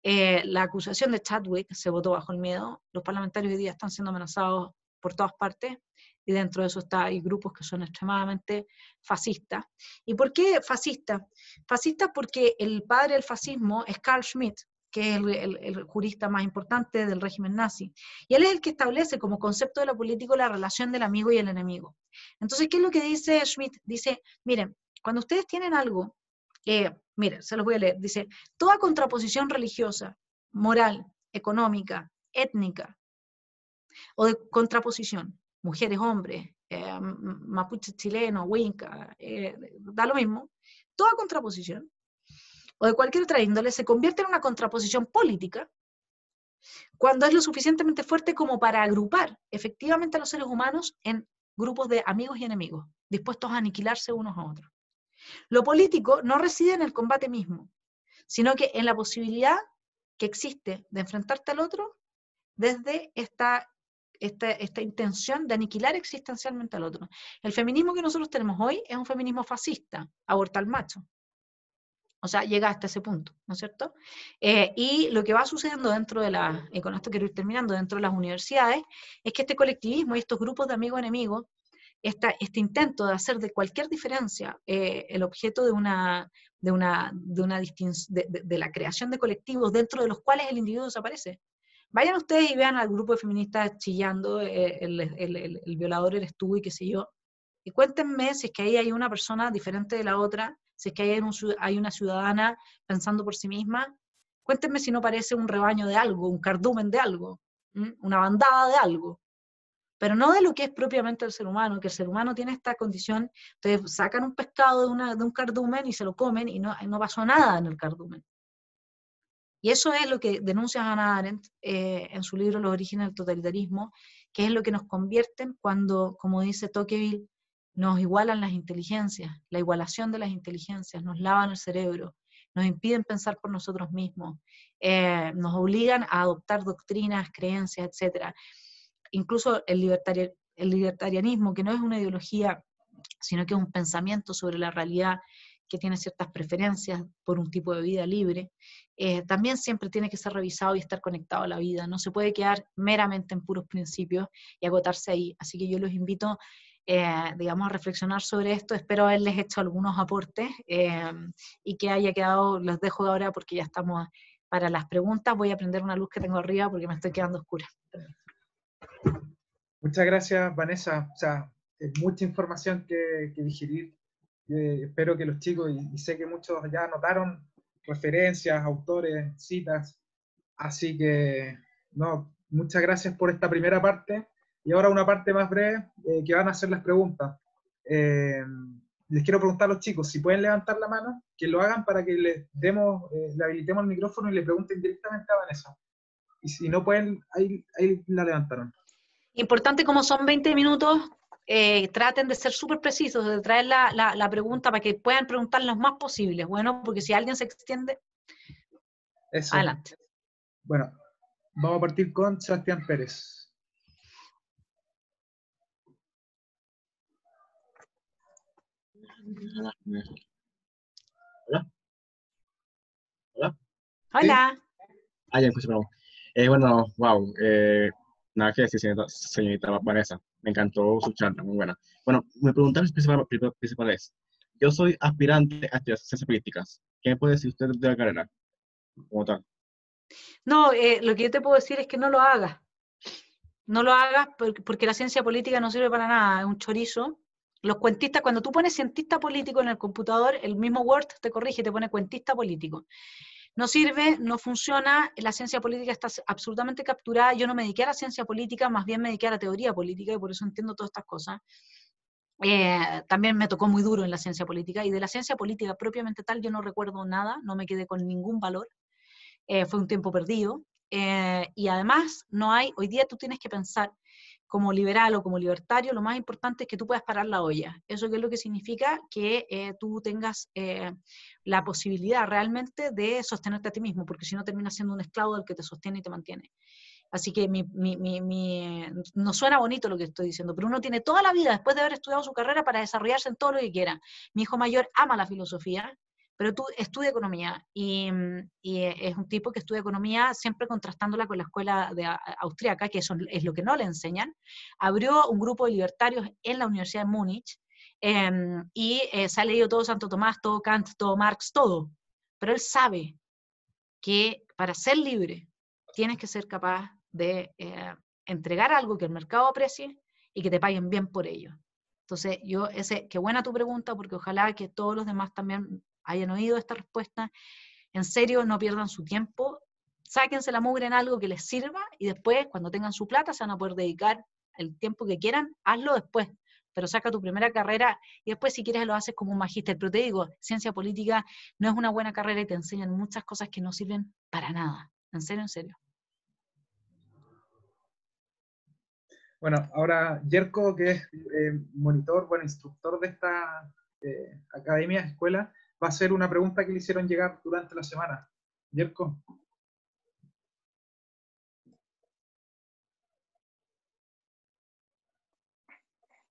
La acusación de Chadwick se votó bajo el miedo. Los parlamentarios hoy día están siendo amenazados por todas partes, y dentro de eso hay grupos que son extremadamente fascistas. ¿Y por qué fascistas? Fascistas porque el padre del fascismo es Carl Schmitt, que es el jurista más importante del régimen nazi, y él es el que establece como concepto de lo político la relación del amigo y el enemigo. Entonces, ¿qué es lo que dice Schmitt? Dice, miren, cuando ustedes tienen algo, miren, se los voy a leer, dice, toda contraposición religiosa, moral, económica, étnica, o de contraposición, mujeres, hombres, mapuche chileno, huinca, da lo mismo, toda contraposición, o de cualquier otra índole, se convierte en una contraposición política cuando es lo suficientemente fuerte como para agrupar efectivamente a los seres humanos en grupos de amigos y enemigos, dispuestos a aniquilarse unos a otros. Lo político no reside en el combate mismo, sino que en la posibilidad que existe de enfrentarte al otro desde esta intención de aniquilar existencialmente al otro. El feminismo que nosotros tenemos hoy es un feminismo fascista, aborta al macho. O sea, llega hasta ese punto, ¿no es cierto? Y lo que va sucediendo dentro de y con esto quiero ir terminando, dentro de las universidades, es que este colectivismo y estos grupos de amigos-enemigos, este intento de hacer de cualquier diferencia el objeto de la creación de colectivos dentro de los cuales el individuo desaparece. Vayan ustedes y vean al grupo de feministas chillando, el violador eres tú y qué sé yo, y cuéntenme si es que ahí hay una persona diferente de la otra, si es que hay una ciudadana pensando por sí misma, cuéntenme si no parece un rebaño de algo, un cardumen de algo, una bandada de algo, pero no de lo que es propiamente el ser humano, que el ser humano tiene esta condición, entonces sacan un pescado de un cardumen y se lo comen y no pasó nada en el cardumen. Y eso es lo que denuncia Hannah Arendt en su libro Los orígenes del totalitarismo, que es lo que nos convierten cuando, como dice Tocqueville, nos igualan las inteligencias, la igualación de las inteligencias, nos lavan el cerebro, nos impiden pensar por nosotros mismos, nos obligan a adoptar doctrinas, creencias, etc. Incluso el libertarianismo, que no es una ideología, sino que es un pensamiento sobre la realidad, que tiene ciertas preferencias por un tipo de vida libre, también siempre tiene que ser revisado y estar conectado a la vida. No se puede quedar meramente en puros principios y agotarse ahí. Así que yo los invito, digamos, a reflexionar sobre esto. Espero haberles hecho algunos aportes y que haya quedado, los dejo ahora porque ya estamos para las preguntas. Voy a prender una luz que tengo arriba porque me estoy quedando oscura. Muchas gracias, Vanessa. O sea, es mucha información que digerir. Espero que los chicos, y sé que muchos ya anotaron referencias, autores, citas, así que, no, muchas gracias por esta primera parte, y ahora una parte más breve, que van a ser las preguntas. Les quiero preguntar a los chicos, si pueden levantar la mano, que lo hagan para que le habilitemos el micrófono y le pregunten directamente a Vanessa. Y si no pueden, ahí la levantaron. Importante, como son 20 minutos, traten de ser súper precisos, de traer la pregunta para que puedan preguntar lo más posible. Bueno, porque si alguien se extiende, eso. Adelante. Bueno, vamos a partir con Sebastián Pérez. ¿Hola? ¿Hola? Hola. ¿Sí? Ya escucho, bravo. Bueno, wow. Nada que decir, señorita Vanessa. Me encantó su charla, muy buena. Bueno, mi pregunta principal es, yo soy aspirante a estudiar ciencias políticas. ¿Qué me puede decir usted de la carrera como tal? No, lo que yo te puedo decir es que no lo hagas. No lo hagas porque la ciencia política no sirve para nada, es un chorizo. Los cuentistas, cuando tú pones cientista político en el computador, el mismo Word te corrige, te pone cuentista político. No sirve, no funciona, la ciencia política está absolutamente capturada. Yo no me dediqué a la ciencia política, más bien me dediqué a la teoría política, y por eso entiendo todas estas cosas. También me tocó muy duro en la ciencia política, y de la ciencia política propiamente tal yo no recuerdo nada, no me quedé con ningún valor. Fue un tiempo perdido. y además no hay, hoy día tú tienes que pensar como liberal o como libertario, lo más importante es que tú puedas parar la olla. ¿Eso qué es lo que significa? Que tú tengas la posibilidad realmente de sostenerte a ti mismo, porque si no terminas siendo un esclavo del que te sostiene y te mantiene. Así que no suena bonito lo que estoy diciendo, pero uno tiene toda la vida, después de haber estudiado su carrera, para desarrollarse en todo lo que quiera. Mi hijo mayor ama la filosofía, pero tú estudia economía, y es un tipo que estudia economía siempre contrastándola con la escuela austriaca, que eso es lo que no le enseñan. Abrió un grupo de libertarios en la Universidad de Múnich, y se ha leído todo Santo Tomás, todo Kant, todo Marx, todo. Pero él sabe que para ser libre tienes que ser capaz de entregar algo que el mercado aprecie y que te paguen bien por ello. Entonces, qué buena tu pregunta, porque ojalá que todos los demás también hayan oído esta respuesta. En serio, no pierdan su tiempo, sáquense la mugre en algo que les sirva, y después, cuando tengan su plata, se van a poder dedicar el tiempo que quieran, hazlo después, pero saca tu primera carrera, y después si quieres lo haces como un magíster. Pero te digo, ciencia política no es una buena carrera y te enseñan muchas cosas que no sirven para nada. En serio, en serio. Bueno, ahora Yerko, que es monitor, bueno, instructor de esta academia, escuela, va a hacer una pregunta que le hicieron llegar durante la semana. Yerko.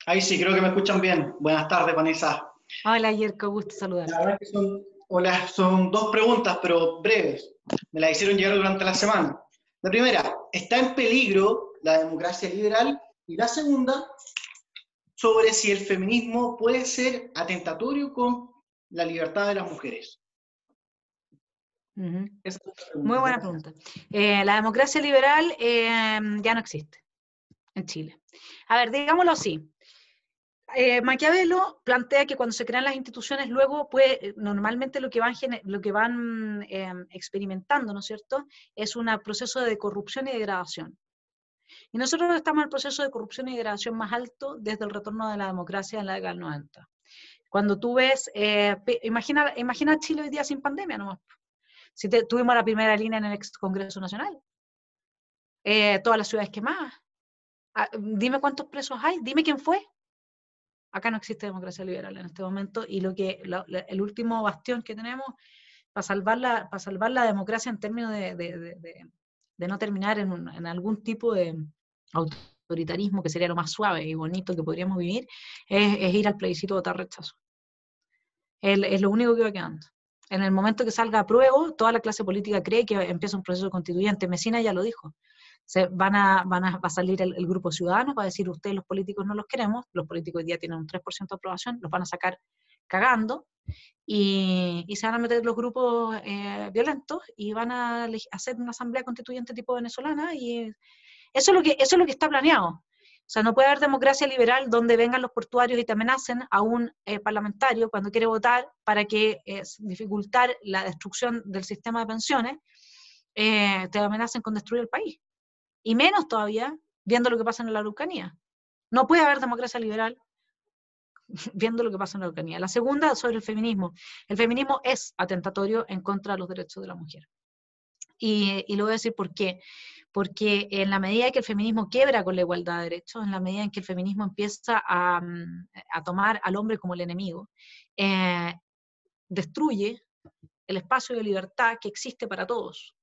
Ahí sí, creo que me escuchan bien. Buenas tardes, Vanessa. Hola, Yerko, gusto La saludarte. verdad que son dos preguntas, pero breves. Me las hicieron llegar durante la semana. La primera, ¿está en peligro la democracia liberal? Y la segunda, sobre si el feminismo puede ser atentatorio con la libertad de las mujeres. Uh-huh. Esa es la pregunta. Muy buena pregunta. La democracia liberal ya no existe en Chile. A ver, digámoslo así. Maquiavelo plantea que cuando se crean las instituciones, luego normalmente lo que van experimentando, ¿no es cierto?, es un proceso de corrupción y degradación. Y nosotros estamos en el proceso de corrupción y degradación más alto desde el retorno de la democracia en la década del 90. Cuando tú ves, imagina Chile hoy día sin pandemia nomás. Si tuvimos la primera línea en el ex Congreso Nacional, todas las ciudades quemadas. Dime cuántos presos hay, dime quién fue. Acá no existe democracia liberal en este momento, y el último bastión que tenemos para salvar la democracia en términos de no terminar en algún tipo de autoritarismo, que sería lo más suave y bonito que podríamos vivir, es ir al plebiscito a votar rechazo. Es lo único que va quedando. En el momento que salga apruebo, toda la clase política cree que empieza un proceso constituyente. Messina ya lo dijo. Va a salir el grupo ciudadano, va a decir: ustedes los políticos no los queremos, los políticos hoy día tienen un 3% de aprobación, los van a sacar cagando, y se van a meter los grupos violentos y van a hacer una asamblea constituyente tipo venezolana, y eso es lo que está planeado. O sea, no puede haber democracia liberal donde vengan los portuarios y te amenacen a un parlamentario cuando quiere votar para que dificultar la destrucción del sistema de pensiones, te amenacen con destruir el país. Y menos todavía viendo lo que pasa en la Araucanía. No puede haber democracia liberal viendo lo que pasa en la Araucanía. La segunda, sobre el feminismo. El feminismo es atentatorio en contra de los derechos de la mujer. Y lo voy a decir por qué. Porque en la medida que el feminismo quiebra con la igualdad de derechos, en la medida en que el feminismo empieza a tomar al hombre como el enemigo, destruye el espacio de libertad que existe para todos.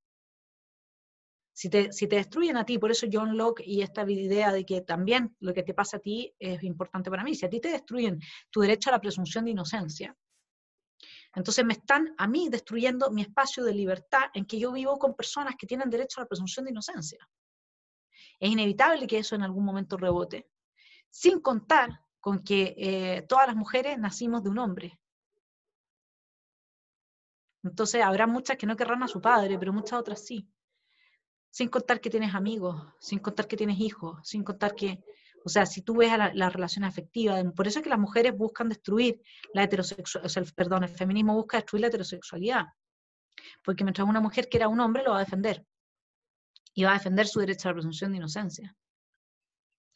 Si te destruyen a ti, por eso John Locke y esta idea de que también lo que te pasa a ti es importante para mí. Si a ti te destruyen tu derecho a la presunción de inocencia, entonces me están a mí destruyendo mi espacio de libertad en que yo vivo con personas que tienen derecho a la presunción de inocencia. Es inevitable que eso en algún momento rebote, sin contar con que todas las mujeres nacimos de un hombre. Entonces habrá muchas que no querrán a su padre, pero muchas otras sí. Sin contar que tienes amigos, sin contar que tienes hijos, sin contar que, o sea, si tú ves a la relación afectiva, por eso es que las mujeres buscan destruir la heterosexualidad, o sea, el feminismo busca destruir la heterosexualidad, porque mientras una mujer quiera a un hombre, lo va a defender, y va a defender su derecho a la presunción de inocencia,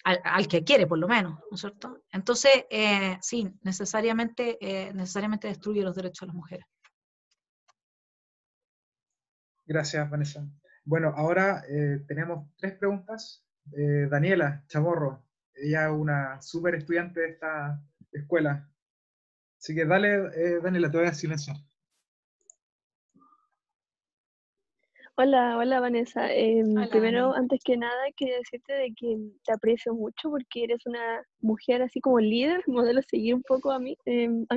al que quiere, por lo menos, ¿no es cierto? Entonces, sí, necesariamente destruye los derechos de las mujeres. Gracias, Vanessa. Bueno, ahora tenemos 3 preguntas. Daniela Chamorro, ella es una súper estudiante de esta escuela. Así que dale, Daniela, te voy a silenciar. Hola, hola Vanessa. Hola, Primero, Dani. antes que nada, quería decirte de que te aprecio mucho porque eres una mujer así como líder, modelo a seguir un poco a mi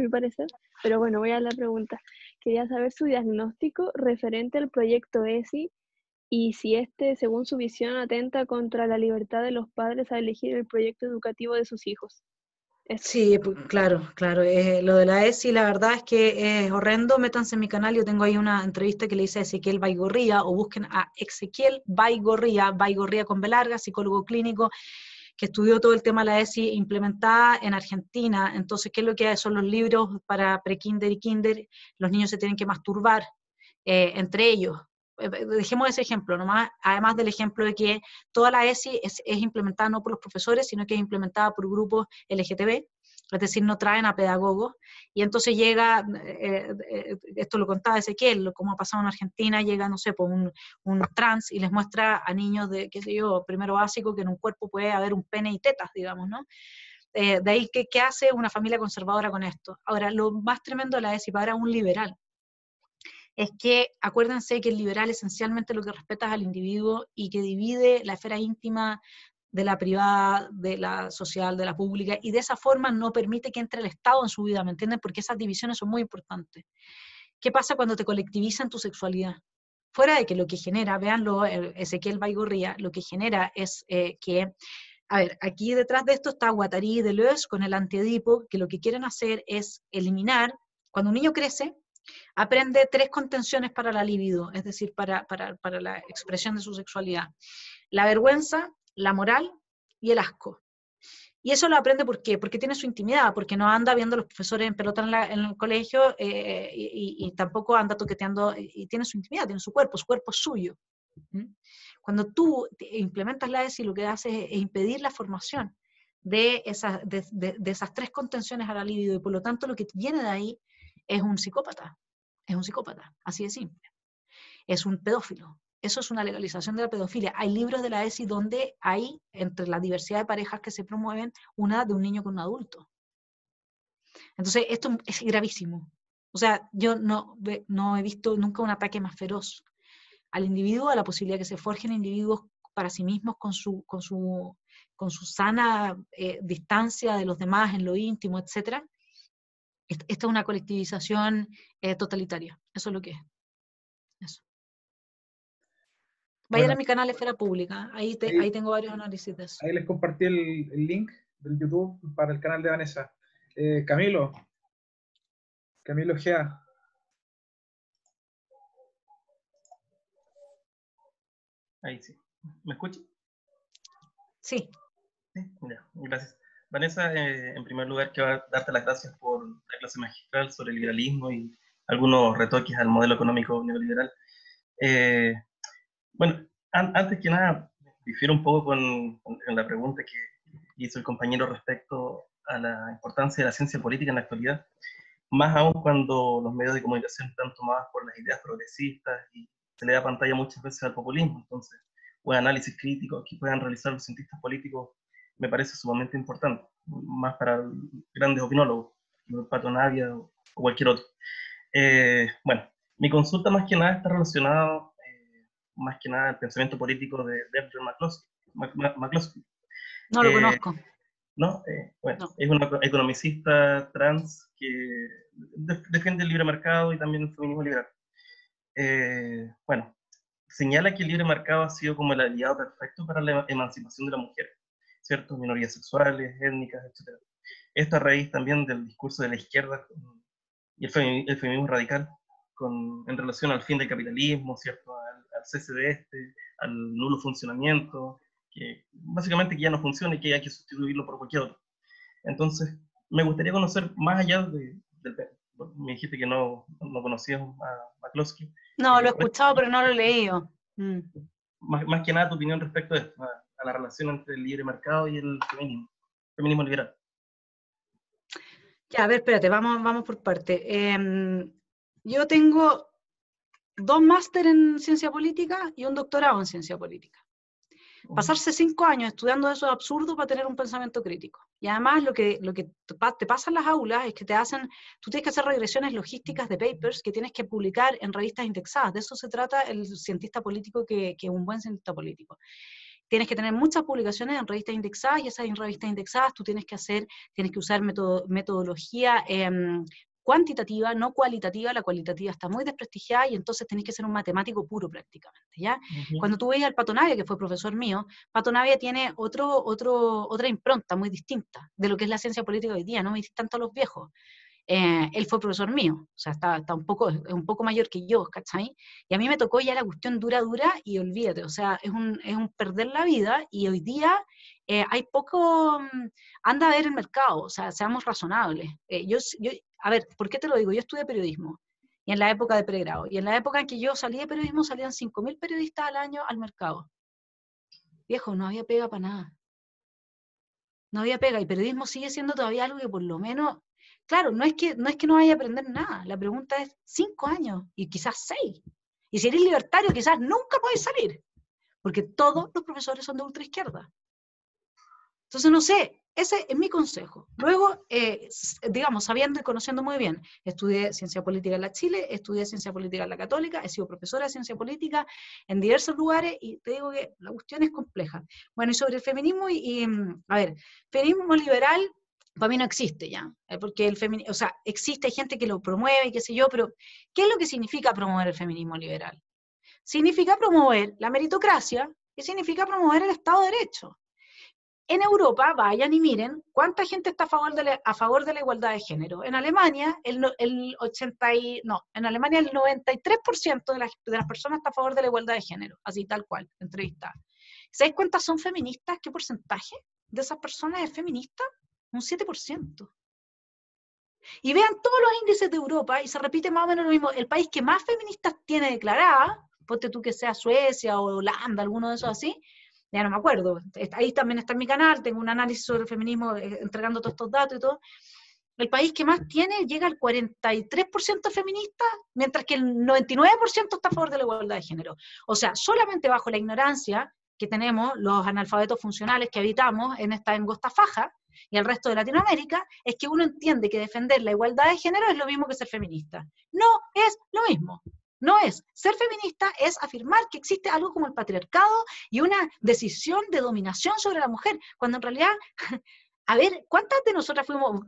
parecer. Pero bueno, voy a la pregunta. Quería saber su diagnóstico referente al proyecto ESI y si este, según su visión, atenta contra la libertad de los padres a elegir el proyecto educativo de sus hijos. Eso. Sí, claro, claro. Lo de la ESI, la verdad es que es horrendo. Métanse en mi canal, yo tengo ahí una entrevista que le hice a Ezequiel Baigorría, o busquen a Ezequiel Baigorría, Baigorría con B larga, psicólogo clínico, que estudió todo el tema de la ESI implementada en Argentina. Entonces, ¿qué es lo que hay? Son los libros para pre-kinder y kinder. Los niños se tienen que masturbar entre ellos. Dejemos ese ejemplo, nomás, además del ejemplo de que toda la ESI es implementada no por los profesores, sino que es implementada por grupos LGTB, es decir, no traen a pedagogos, y entonces llega, esto lo contaba Ezequiel, como ha pasado en Argentina, llega, no sé, pues un trans y les muestra a niños de, qué sé yo, primero básico, que en un cuerpo puede haber un pene y tetas, digamos, ¿no? De ahí, ¿qué hace una familia conservadora con esto? Ahora, lo más tremendo de la ESI para un liberal es que acuérdense que el liberal esencialmente lo que respeta es al individuo y que divide la esfera íntima de la privada, de la social, de la pública, y de esa forma no permite que entre el Estado en su vida, ¿me entienden? Porque esas divisiones son muy importantes. ¿Qué pasa cuando te colectivizan tu sexualidad? Fuera de que lo que genera, véanlo, Ezequiel Baigorría, lo que genera es que, a ver, aquí detrás de esto está Guattari y Deleuze con el antiedipo, que lo que quieren hacer es eliminar, cuando un niño crece, aprende 3 contenciones para la libido, es decir, para la expresión de su sexualidad. La vergüenza, la moral y el asco. Y eso lo aprende ¿por qué? Porque tiene su intimidad, porque no anda viendo a los profesores en pelota en el colegio y tampoco anda toqueteando, y tiene su intimidad, tiene su cuerpo es suyo. ¿Mm? Cuando tú implementas la ESI, lo que haces es impedir la formación de esas 3 contenciones a la libido, y por lo tanto lo que viene de ahí es un psicópata, así de simple, es un pedófilo. Eso es una legalización de la pedofilia. Hay libros de la ESI donde hay, entre la diversidad de parejas que se promueven, una de un niño con un adulto. Entonces, esto es gravísimo. O sea, yo no he visto nunca un ataque más feroz al individuo, a la posibilidad de que se forjen individuos para sí mismos con su sana distancia de los demás en lo íntimo, etc. Esta es una colectivización totalitaria. Eso es lo que es. Eso. Vayan Bueno, a mi canal Esfera Pública, ahí tengo varios análisis de eso. ahí les compartí el link del YouTube para el canal de Vanessa. Camilo Gea. Ahí sí. ¿Me escuchas? Sí. Sí, ya, gracias. Vanessa, en primer lugar, quiero darte las gracias por la clase magistral sobre el liberalismo y algunos retoques al modelo económico neoliberal. Bueno, antes que nada, difiero un poco con la pregunta que hizo el compañero respecto a la importancia de la ciencia política en la actualidad, más aún cuando los medios de comunicación están tomados por las ideas progresistas y se le da pantalla muchas veces al populismo. Entonces, un análisis crítico que puedan realizar los cientistas políticos me parece sumamente importante, más para grandes opinólogos, como Pato Navia o cualquier otro. Bueno, mi consulta más que nada está relacionada más que nada al pensamiento político de Bertrand McCloskey. No lo conozco. ¿No? Bueno, No. es una economicista trans que defiende el libre mercado y también el feminismo liberal. Bueno, señala que el libre mercado ha sido como el aliado perfecto para la emancipación de la mujer, ¿cierto? Minorías sexuales, étnicas, etc. Esto a raíz también del discurso de la izquierda y el feminismo radical en relación al fin del capitalismo, ¿cierto? Al cese de al nulo funcionamiento, que básicamente que ya no funciona y que hay que sustituirlo por cualquier otro. Entonces, me gustaría conocer más allá me dijiste que no conocías a McCloskey. No, lo he escuchado, pero no lo he leído. Más que nada tu opinión respecto a esto, a la relación entre el libre mercado y el feminismo liberal. Ya, a ver, espérate, vamos por parte. Yo tengo 2 máster en ciencia política y un doctorado en ciencia política. Pasarse 5 años estudiando eso es absurdo para tener un pensamiento crítico. Y además lo que te pasa en las aulas es que tú tienes que hacer regresiones logísticas de papers que tienes que publicar en revistas indexadas. De eso se trata el cientista político que es un buen cientista político. Tienes que tener muchas publicaciones en revistas indexadas, y esas revistas indexadas tú tienes que usar metodología cuantitativa, no cualitativa. La cualitativa está muy desprestigiada y entonces tenés que ser un matemático puro prácticamente, ¿ya? Cuando tú veías al Pato Navia, que fue profesor mío, Pato Navia tiene otra impronta muy distinta de lo que es la ciencia política hoy día, no me dice tanto a los viejos. Él fue profesor mío, o sea, es un poco mayor que yo, ¿cachai? Y a mí me tocó ya la cuestión dura, y olvídate, o sea, es un perder la vida, y hoy día hay poco, anda a ver el mercado, o sea, seamos razonables. A ver, ¿por qué te lo digo? Yo estudié periodismo, y en la época de pregrado, y en la época en que yo salí de periodismo salían 5.000 periodistas al año al mercado. Viejo, no había pega para nada. No había pega, y periodismo sigue siendo todavía algo que por lo menos, claro, no es que no vaya a aprender nada, la pregunta es 5 años, y quizás 6. Y si eres libertario, quizás nunca puedes salir, porque todos los profesores son de ultraizquierda. Entonces, no sé, ese es mi consejo. Luego, digamos, sabiendo y conociendo muy bien, estudié ciencia política en la Chile, estudié ciencia política en la Católica, he sido profesora de ciencia política en diversos lugares, y te digo que la cuestión es compleja. Bueno, y sobre el feminismo, a ver, feminismo liberal para mí no existe ya, porque el feminismo, o sea, existe, hay gente que lo promueve y qué sé yo, pero ¿qué es lo que significa promover el feminismo liberal? Significa promover la meritocracia y significa promover el Estado de Derecho. En Europa, vayan y miren cuánta gente está a favor de la igualdad de género. En Alemania, en Alemania el 93% de las personas está a favor de la igualdad de género, así tal cual, entrevistada. ¿Sabes cuántas son feministas? ¿Qué porcentaje de esas personas es feminista? Un 7%. Y vean todos los índices de Europa y se repite más o menos lo mismo. El país que más feministas tiene declarada, ponte tú que sea Suecia o Holanda, alguno de esos así, ya no me acuerdo, ahí también está en mi canal, tengo un análisis sobre el feminismo entregando todos estos datos y todo. El país que más tiene llega al 43% feminista, mientras que el 99% está a favor de la igualdad de género. O sea, solamente bajo la ignorancia que tenemos los analfabetos funcionales que habitamos en esta angosta faja y el resto de Latinoamérica, es que uno entiende que defender la igualdad de género es lo mismo que ser feminista. No es lo mismo. No es. Ser feminista es afirmar que existe algo como el patriarcado y una decisión de dominación sobre la mujer, cuando en realidad, a ver, ¿cuántas de nosotras fuimos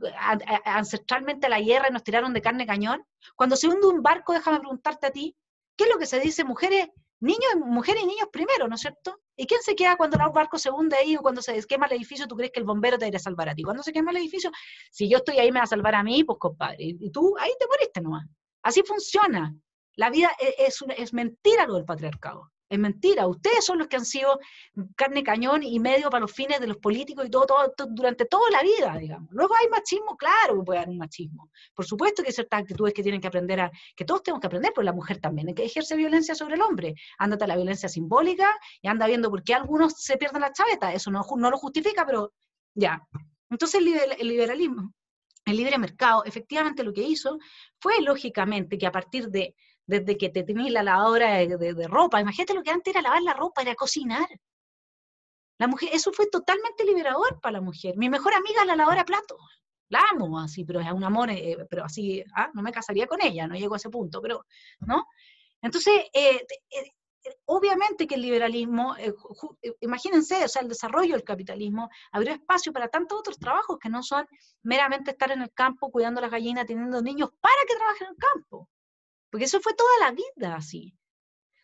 ancestralmente a la guerra y nos tiraron de carne cañón? Cuando se hunde un barco, déjame preguntarte a ti, ¿qué es lo que se dice? Mujeres y niños primero, ¿no es cierto? ¿Y quién se queda cuando el barco se hunde ahí o cuando se quema el edificio? ¿Tú crees que el bombero te irá a salvar a ti? Cuando se quema el edificio, si yo estoy ahí me va a salvar a mí, pues compadre, y tú ahí te moriste nomás. Así funciona. La vida es mentira lo del patriarcado. Es mentira. Ustedes son los que han sido carne cañón y medio para los fines de los políticos y todo durante toda la vida, digamos. Luego hay machismo, claro que puede haber un machismo. Por supuesto que hay ciertas actitudes que tienen que aprender que todos tenemos que aprender, pero la mujer también, que ejerce violencia sobre el hombre. Ándate a la violencia simbólica y anda viendo por qué algunos se pierden la chaveta. Eso no lo justifica, pero ya. Entonces el liberalismo, el libre mercado, efectivamente lo que hizo fue, lógicamente, que a partir desde que te tenías la lavadora de ropa, imagínate lo que antes era lavar la ropa, era cocinar. La mujer, eso fue totalmente liberador para la mujer. Mi mejor amiga es la lavadora de platos. La amo así, pero es un amor, pero así, no me casaría con ella, no llego a ese punto, pero, ¿no? Entonces, obviamente que el liberalismo, imagínense, o sea, el desarrollo del capitalismo abrió espacio para tantos otros trabajos que no son meramente estar en el campo cuidando las gallinas, teniendo niños para que trabajen en el campo. Porque eso fue toda la vida así.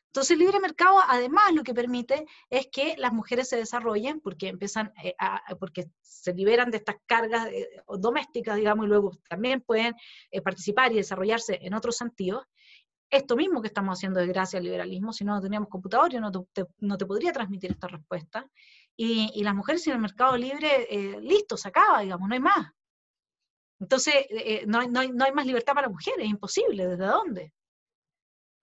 Entonces el libre mercado además lo que permite es que las mujeres se desarrollen porque porque se liberan de estas cargas domésticas, digamos, y luego también pueden participar y desarrollarse en otros sentidos. Esto mismo que estamos haciendo es gracias al liberalismo. Si no teníamos computador, yo no te podría transmitir esta respuesta. Y las mujeres en el mercado libre, listo, se acaba, digamos, no hay más. Entonces, no hay más libertad para mujeres, es imposible, ¿desde dónde?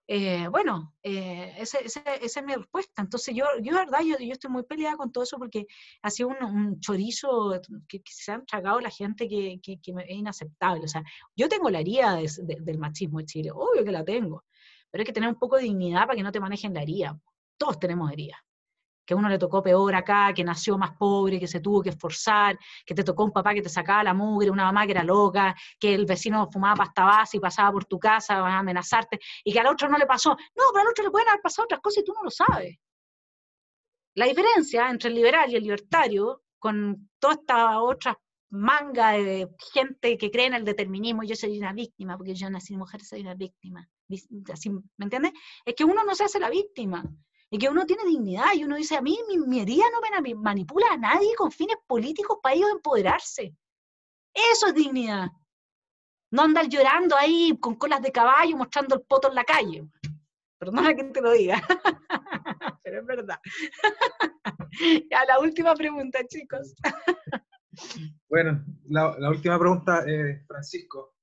Esa es mi respuesta. Entonces yo verdad, yo estoy muy peleada con todo eso porque ha sido un chorizo que se han tragado la gente que es inaceptable. O sea, yo tengo la herida del machismo en Chile, obvio que la tengo, pero hay que tener un poco de dignidad para que no te manejen la herida. Todos tenemos heridas. Que a uno le tocó peor acá, que nació más pobre, que se tuvo que esforzar, que te tocó un papá que te sacaba la mugre, una mamá que era loca, que el vecino fumaba pasta base y pasaba por tu casa a amenazarte, y que al otro no le pasó. No, pero al otro le pueden haber pasado otras cosas y tú no lo sabes. La diferencia entre el liberal y el libertario, con toda esta otra manga de gente que cree en el determinismo, yo soy una víctima, porque yo nací mujer, soy una víctima, así, ¿me entiendes? Es que uno no se hace la víctima, y que uno tiene dignidad, y uno dice, a mí mi herida no me manipula a nadie con fines políticos para ellos empoderarse. Eso es dignidad. No andar llorando ahí con colas de caballo mostrando el poto en la calle. Perdona que te lo diga, pero es verdad. Ya, la última pregunta, chicos. Bueno, la última pregunta, Francisco.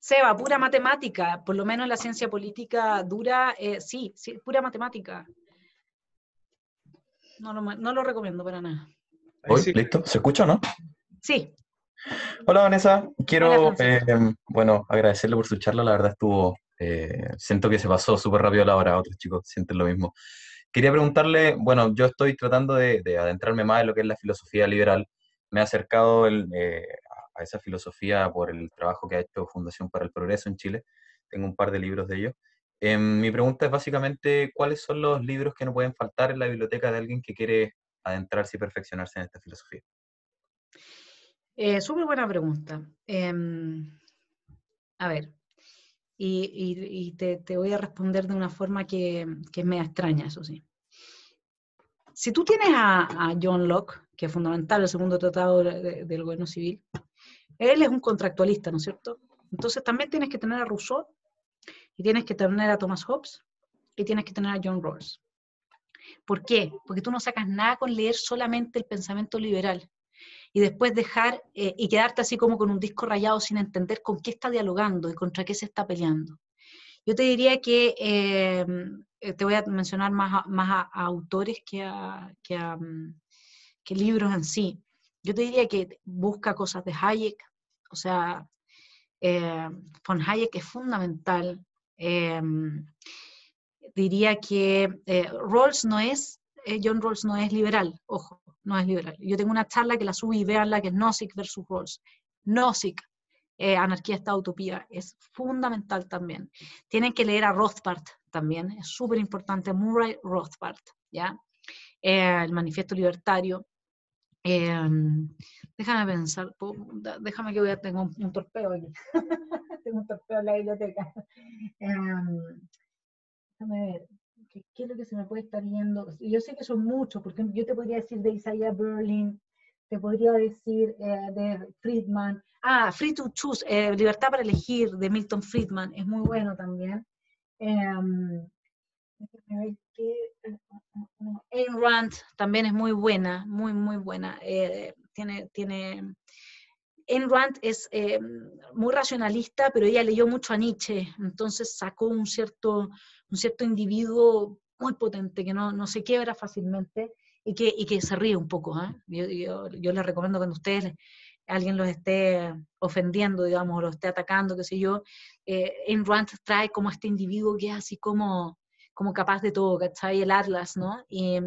Seba, pura matemática, por lo menos la ciencia política dura, sí, pura matemática. No lo recomiendo para nada. Ahí ¿Hoy? sí. ¿Listo? ¿Se escucha o no? Sí. Hola Vanessa, quiero Hola, Francisco. bueno, agradecerle por su charla, la verdad estuvo, siento que se pasó súper rápido la hora, otros chicos sienten lo mismo. Quería preguntarle, bueno, yo estoy tratando de adentrarme más en lo que es la filosofía liberal, me he acercado a esa filosofía por el trabajo que ha hecho Fundación para el Progreso en Chile, tengo un par de libros de ellos. Mi pregunta es básicamente, ¿cuáles son los libros que no pueden faltar en la biblioteca de alguien que quiere adentrarse y perfeccionarse en esta filosofía? Súper buena pregunta. A ver, y te voy a responder de una forma que es media extraña, eso sí. Si tú tienes a John Locke, que es fundamental, el segundo tratado del gobierno civil, él es un contractualista, ¿no es cierto? Entonces también tienes que tener a Rousseau, y tienes que tener a Thomas Hobbes, y tienes que tener a John Rawls. ¿Por qué? Porque tú no sacas nada con leer solamente el pensamiento liberal, y después dejar, y quedarte así como con un disco rayado sin entender con qué está dialogando y contra qué se está peleando. Yo te diría que te voy a mencionar más a autores que libros en sí. Yo te diría que busca cosas de Hayek, o sea, von Hayek es fundamental. Diría que John Rawls no es liberal, ojo, no es liberal. Yo tengo una charla que la subí y véanla, que es Nozick versus Rawls. Nozick, Anarquía, Estado, Utopía, es fundamental también. Tienen que leer a Rothbard también, es súper importante, Murray Rothbard, ¿ya? El Manifiesto Libertario. Déjame pensar, déjame que tengo un torpeo aquí. Tengo un torpeo en la biblioteca. Déjame ver, ¿qué es lo que se me puede estar yendo? Yo sé que son muchos, porque yo te podría decir de Isaiah Berlin, te podría decir de Friedman, Free to Choose, Libertad para Elegir, de Milton Friedman, es muy bueno también. Déjame ver Ayn Rand también es muy buena, muy, muy buena. Ayn Rand es muy racionalista, pero ella leyó mucho a Nietzsche, entonces sacó un cierto individuo muy potente, que no se quiebra fácilmente y que se ríe un poco. Yo les recomiendo cuando alguien los esté ofendiendo, digamos, o los esté atacando, qué sé yo, Ayn Rand trae como este individuo que es así como capaz de todo, ¿cachai? El Atlas, ¿no? Y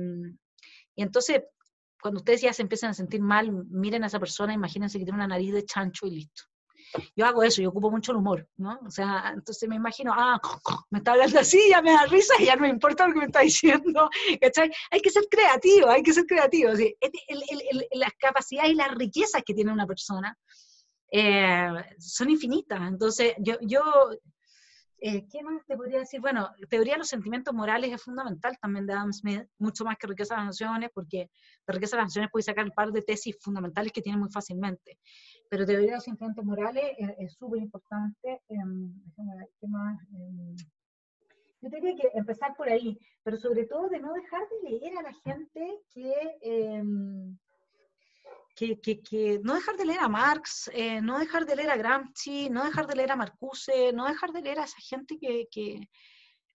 entonces, cuando ustedes ya se empiezan a sentir mal, miren a esa persona, imagínense que tiene una nariz de chancho y listo. Yo hago eso, yo ocupo mucho el humor, ¿no? O sea, entonces me imagino, me está hablando así, ya me da risa y ya no me importa lo que me está diciendo, ¿cachai? Hay que ser creativo, ¿sí? Las capacidades y las riquezas que tiene una persona son infinitas. Entonces, ¿qué más te podría decir? Bueno, teoría de los sentimientos morales es fundamental también de Adam Smith, mucho más que Riqueza de las Naciones, porque de Riqueza de las Naciones puedes sacar un par de tesis fundamentales que tienen muy fácilmente. Pero teoría de los sentimientos morales es súper importante. Déjame ver, ¿qué más? Yo diría que empezar por ahí, pero sobre todo de no dejar de leer a la gente que no dejar de leer a Marx, no dejar de leer a Gramsci, no dejar de leer a Marcuse, no dejar de leer a esa gente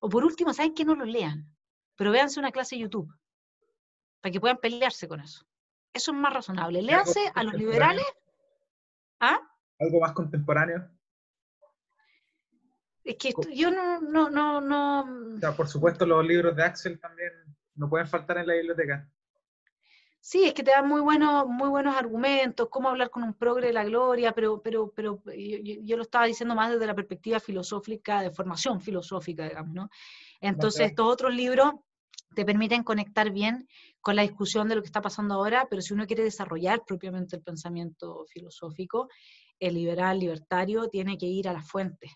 o por último, ¿saben qué? No lo lean, pero véanse una clase de YouTube, para que puedan pelearse con eso. Eso es más razonable. Léanse a los liberales ¿Ah? ¿Algo más contemporáneo? Es que Co- yo no. O sea, por supuesto, los libros de Axel también no pueden faltar en la biblioteca. Sí, es que te dan muy buenos argumentos, cómo hablar con un progre de la gloria, pero yo lo estaba diciendo más desde la perspectiva filosófica, de formación filosófica, digamos, ¿no? Entonces, Vale. estos otros libros te permiten conectar bien con la discusión de lo que está pasando ahora, pero si uno quiere desarrollar propiamente el pensamiento filosófico, el liberal, libertario, tiene que ir a las fuentes,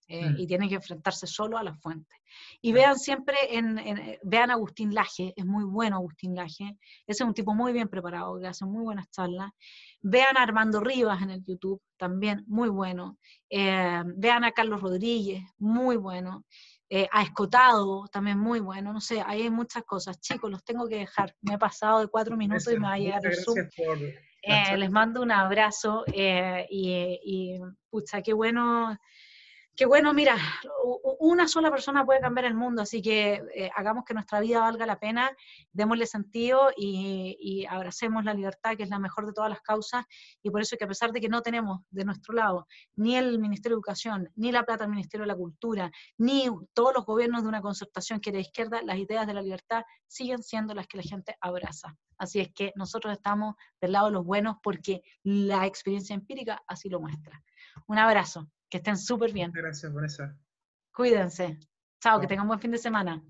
y tiene que enfrentarse solo a las fuentes. Y vean siempre, vean a Agustín Laje, es muy bueno Agustín Laje, ese es un tipo muy bien preparado, que hace muy buenas charlas. Vean a Armando Rivas en el YouTube, también muy bueno. Vean a Carlos Rodríguez, muy bueno. A Escotado, también muy bueno. No sé, ahí hay muchas cosas. Chicos, los tengo que dejar. Me he pasado de 4 minutos y me va a llegar Muchas el Zoom. gracias por la charla. Les mando un abrazo y pucha, qué bueno. Qué bueno, mira, una sola persona puede cambiar el mundo, así que hagamos que nuestra vida valga la pena, démosle sentido y abracemos la libertad, que es la mejor de todas las causas, y por eso que a pesar de que no tenemos de nuestro lado ni el Ministerio de Educación, ni la plata del Ministerio de la Cultura, ni todos los gobiernos de una concertación que era de izquierda, las ideas de la libertad siguen siendo las que la gente abraza. Así es que nosotros estamos del lado de los buenos porque la experiencia empírica así lo muestra. Un abrazo. Que estén súper bien. Muchas gracias, Vanessa. Cuídense. Chao, que Chao. tengan buen fin de semana.